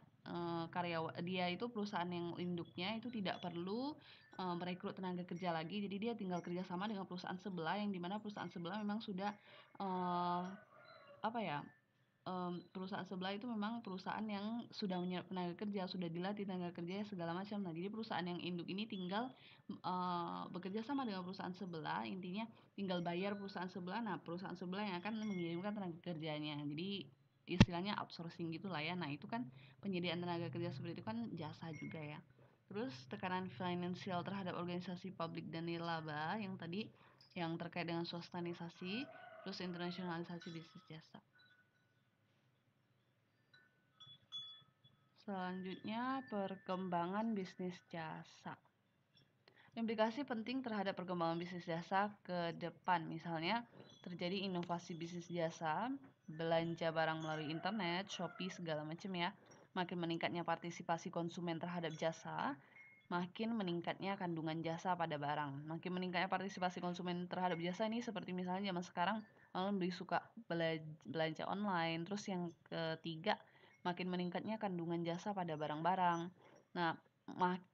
karyawan dia itu perusahaan yang induknya itu tidak perlu merekrut tenaga kerja lagi. Jadi dia tinggal kerja sama dengan perusahaan sebelah yang dimana perusahaan sebelah memang sudah eh, apa ya, perusahaan sebelah itu memang perusahaan yang sudah punya tenaga kerja, sudah dilatih tenaga kerja segala macam. Nah, jadi perusahaan yang induk ini tinggal bekerja sama dengan perusahaan sebelah, intinya tinggal bayar perusahaan sebelah. Nah, perusahaan sebelah yang akan mengirimkan tenaga kerjanya. Jadi istilahnya outsourcing gitulah ya. Nah, itu kan penyediaan tenaga kerja seperti itu kan jasa juga ya. Terus tekanan finansial terhadap organisasi publik dan nirlaba yang tadi yang terkait dengan swastanisasi, terus internasionalisasi bisnis jasa. Selanjutnya, perkembangan bisnis jasa. Implikasi penting terhadap perkembangan bisnis jasa ke depan, misalnya terjadi inovasi bisnis jasa, belanja barang melalui internet, Shopee segala macam ya. Makin meningkatnya partisipasi konsumen terhadap jasa, makin meningkatnya kandungan jasa pada barang. Makin meningkatnya partisipasi konsumen terhadap jasa ini seperti misalnya zaman sekarang orang lebih suka belanja online. Terus yang ketiga, makin meningkatnya kandungan jasa pada barang-barang. Nah,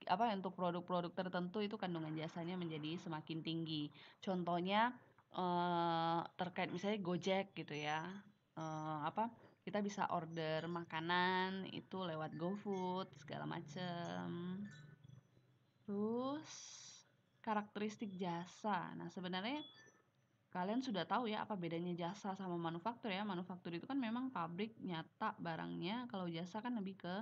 apa untuk produk-produk tertentu itu kandungan jasanya menjadi semakin tinggi. Contohnya terkait misalnya Gojek gitu ya. Apa kita bisa order makanan itu lewat GoFood segala macem. Terus karakteristik jasa. Nah, sebenarnya kalian sudah tahu ya apa bedanya jasa sama manufaktur ya. Manufaktur itu kan memang pabrik nyata barangnya, kalau jasa kan lebih ke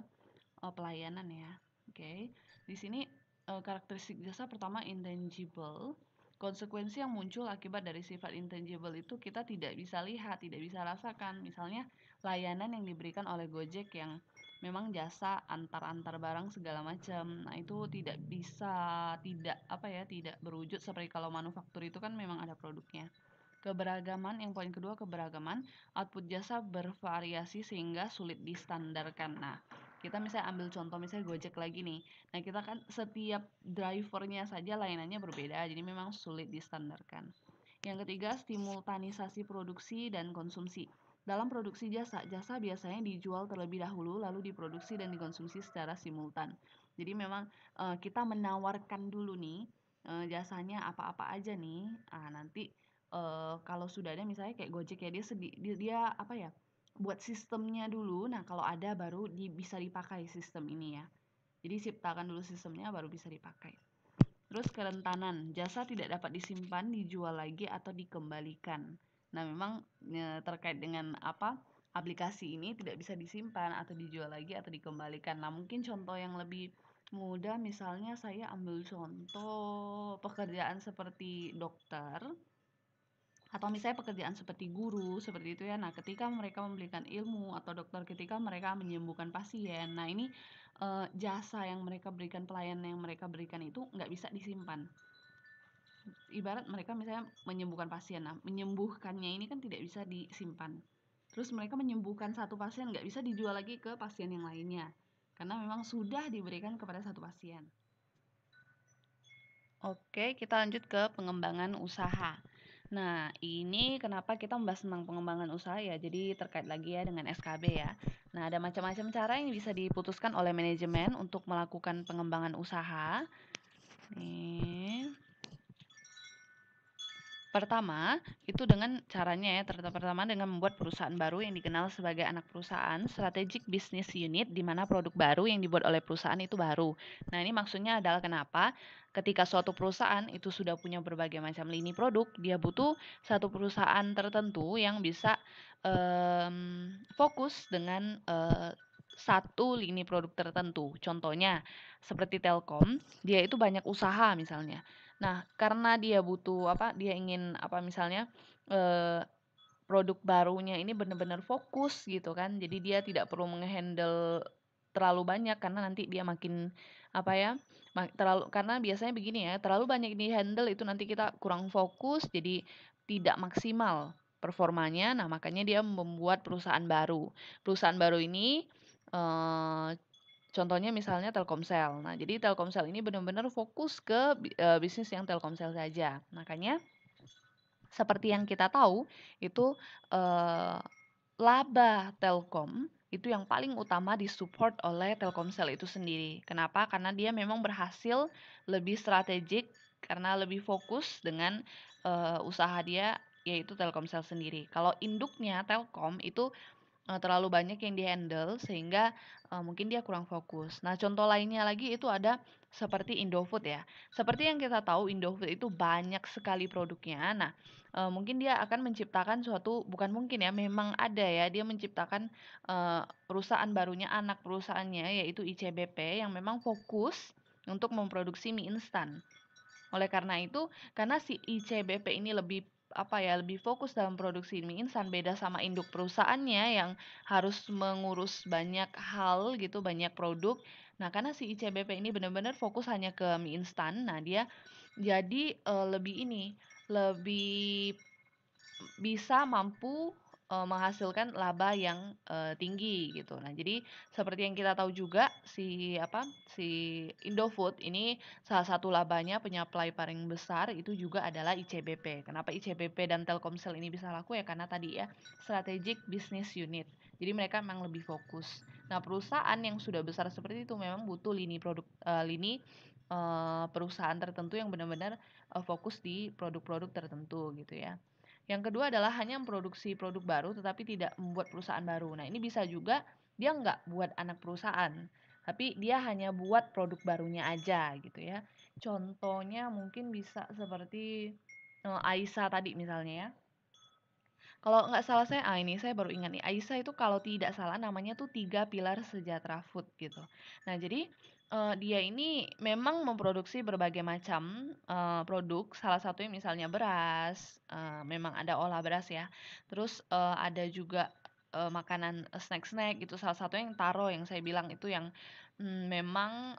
pelayanan ya. Oke. Di sini karakteristik jasa pertama intangible. Konsekuensi yang muncul akibat dari sifat intangible itu kita tidak bisa lihat, tidak bisa rasakan. Misalnya layanan yang diberikan oleh Gojek yang memang jasa antar-antar barang segala macam. Nah, itu tidak bisa tidak berwujud seperti kalau manufaktur itu kan memang ada produknya. Keberagaman, yang poin kedua keberagaman, output jasa bervariasi sehingga sulit distandarkan. Nah, kita misalnya ambil contoh misalnya Gojek lagi nih. Nah, kita kan setiap drivernya saja layanannya berbeda, jadi memang sulit distandarkan. Yang ketiga, simultanisasi produksi dan konsumsi. Dalam produksi jasa, jasa biasanya dijual terlebih dahulu lalu diproduksi dan dikonsumsi secara simultan. Jadi memang kita menawarkan dulu nih jasanya apa-apa aja nih. Nanti kalau sudah ada misalnya kayak Gojek ya dia apa ya, buat sistemnya dulu. Nah, kalau ada baru bisa dipakai sistem ini ya. Jadi ciptakan dulu sistemnya baru bisa dipakai. Terus kerentanan, jasa tidak dapat disimpan, dijual lagi atau dikembalikan. Nah, memang terkait dengan apa? Aplikasi ini tidak bisa disimpan atau dijual lagi atau dikembalikan. Nah, mungkin contoh yang lebih mudah misalnya saya ambil contoh pekerjaan seperti dokter atau misalnya pekerjaan seperti guru, seperti itu ya. Nah, ketika mereka memberikan ilmu atau dokter ketika mereka menyembuhkan pasien. Nah, ini jasa yang mereka berikan, pelayanan yang mereka berikan itu nggak bisa disimpan. Ibarat mereka misalnya menyembuhkan pasien. Nah, menyembuhkannya ini kan tidak bisa disimpan. Terus mereka menyembuhkan satu pasien nggak bisa dijual lagi ke pasien yang lainnya. Karena memang sudah diberikan kepada satu pasien. Oke, kita lanjut ke pengembangan usaha. Nah, ini kenapa kita membahas tentang pengembangan usaha ya, jadi terkait lagi ya dengan SKB ya. Nah, ada macam-macam cara yang bisa diputuskan oleh manajemen untuk melakukan pengembangan usaha. Nih. Pertama, itu dengan caranya ya, pertama dengan membuat perusahaan baru yang dikenal sebagai anak perusahaan, strategic business unit, di mana produk baru yang dibuat oleh perusahaan itu baru. Nah, ini maksudnya adalah kenapa ketika suatu perusahaan itu sudah punya berbagai macam lini produk, dia butuh satu perusahaan tertentu yang bisa fokus dengan satu lini produk tertentu. Contohnya, seperti Telkom, dia itu banyak usaha misalnya. Nah, karena dia butuh dia ingin misalnya produk barunya ini benar-benar fokus gitu kan. Jadi dia tidak perlu menghandle terlalu banyak karena nanti dia makin karena biasanya begini ya, terlalu banyak di-handle itu nanti kita kurang fokus jadi tidak maksimal performanya. Nah, makanya dia membuat perusahaan baru. Perusahaan baru ini eh, contohnya misalnya Telkomsel. Nah, jadi Telkomsel ini benar-benar fokus ke bisnis yang Telkomsel saja. Makanya seperti yang kita tahu itu eh, laba Telkom itu yang paling utama disupport oleh Telkomsel itu sendiri. Kenapa? Karena dia memang berhasil lebih strategik karena lebih fokus dengan usaha dia yaitu Telkomsel sendiri. Kalau induknya Telkom itu terlalu banyak yang di-handle sehingga mungkin dia kurang fokus. Nah, contoh lainnya lagi itu ada seperti Indofood ya. Seperti yang kita tahu Indofood itu banyak sekali produknya. Nah, mungkin dia akan menciptakan suatu bukan mungkin ya, memang ada ya, dia menciptakan perusahaan barunya, anak perusahaannya yaitu ICBP yang memang fokus untuk memproduksi mie instan. Oleh karena itu, karena si ICBP ini lebih fokus dalam produksi mie instan beda sama induk perusahaannya yang harus mengurus banyak hal gitu, banyak produk. Nah, karena si ICBP ini benar-benar fokus hanya ke mie instan, nah dia jadi lebih bisa mampu menghasilkan laba yang tinggi gitu. Nah, jadi seperti yang kita tahu juga si Indofood ini salah satu labanya penyuplai paling besar itu juga adalah ICBP. Kenapa ICBP dan Telkomsel ini bisa laku ya karena tadi ya strategic business unit. Jadi mereka memang lebih fokus. Nah, perusahaan yang sudah besar seperti itu memang butuh lini perusahaan tertentu yang benar-benar fokus di produk-produk tertentu gitu ya. Yang kedua adalah hanya memproduksi produk baru tetapi tidak membuat perusahaan baru. Nah, ini bisa juga dia nggak buat anak perusahaan. tapi dia hanya buat produk barunya aja gitu ya. Contohnya mungkin bisa seperti Aisa tadi misalnya ya. Kalau nggak salah saya, ini saya baru ingat nih, Aisa itu kalau tidak salah namanya tuh Tiga Pilar Sejahtera Food gitu. Nah jadi dia ini memang memproduksi berbagai macam produk, salah satunya misalnya beras, memang ada olah beras ya. Terus ada juga makanan snack-snack gitu, salah satunya yang taro yang saya bilang itu yang memang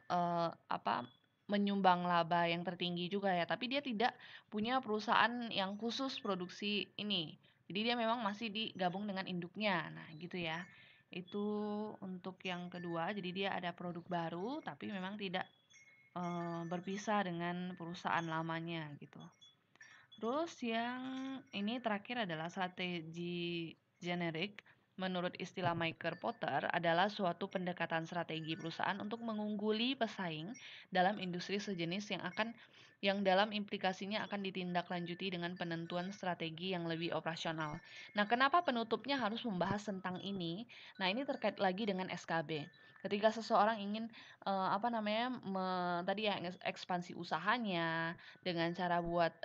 apa menyumbang laba yang tertinggi juga ya. Tapi dia tidak punya perusahaan yang khusus produksi ini. Jadi dia memang masih digabung dengan induknya. Nah, gitu ya. Itu untuk yang kedua. Jadi dia ada produk baru tapi memang tidak berpisah dengan perusahaan lamanya gitu. Terus yang ini terakhir adalah strategi generik. Menurut istilah Michael Porter adalah suatu pendekatan strategi perusahaan untuk mengungguli pesaing dalam industri sejenis yang dalam implikasinya akan ditindaklanjuti dengan penentuan strategi yang lebih operasional. Nah, kenapa penutupnya harus membahas tentang ini? Nah, ini terkait lagi dengan SKB. Ketika seseorang ingin tadi ya ekspansi usahanya dengan cara buat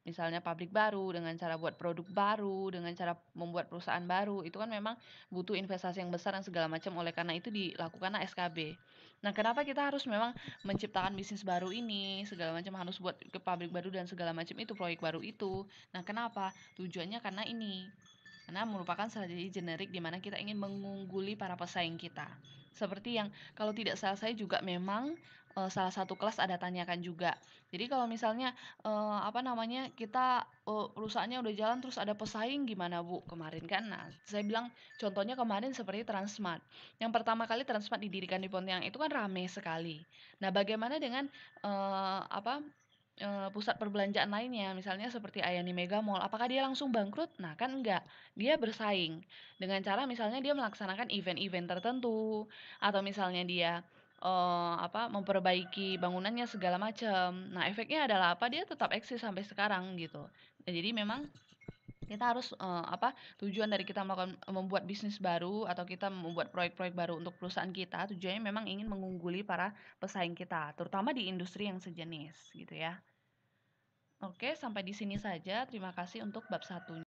misalnya pabrik baru, dengan cara buat produk baru, dengan cara membuat perusahaan baru, itu kan memang butuh investasi yang besar dan segala macam. Oleh karena itu dilakukanlah SKB. Nah, kenapa kita harus memang menciptakan bisnis baru ini, segala macam harus buat ke pabrik baru dan segala macam itu, proyek baru itu. Nah, kenapa? Tujuannya karena ini. Karena merupakan strategi generik di mana kita ingin mengungguli para pesaing kita. Seperti yang kalau tidak salah saya juga memang salah satu kelas ada tanyakan juga. Jadi kalau misalnya kita perusahaannya udah jalan terus ada pesaing gimana Bu kemarin kan? Nah, saya bilang contohnya kemarin seperti Transmart. Yang pertama kali Transmart didirikan di Pontianak itu kan ramai sekali. Nah, bagaimana dengan pusat perbelanjaan lainnya, misalnya seperti Ayani Mega Mall, apakah dia langsung bangkrut? Nah, kan enggak. Dia bersaing dengan cara misalnya dia melaksanakan event-event tertentu atau misalnya dia memperbaiki bangunannya segala macam. Nah, efeknya adalah apa? Dia tetap eksis sampai sekarang gitu. Nah, jadi memang kita harus tujuan dari kita membuat bisnis baru atau kita membuat proyek-proyek baru untuk perusahaan kita, tujuannya memang ingin mengungguli para pesaing kita, terutama di industri yang sejenis gitu ya. Oke, sampai di sini saja. Terima kasih untuk bab 1.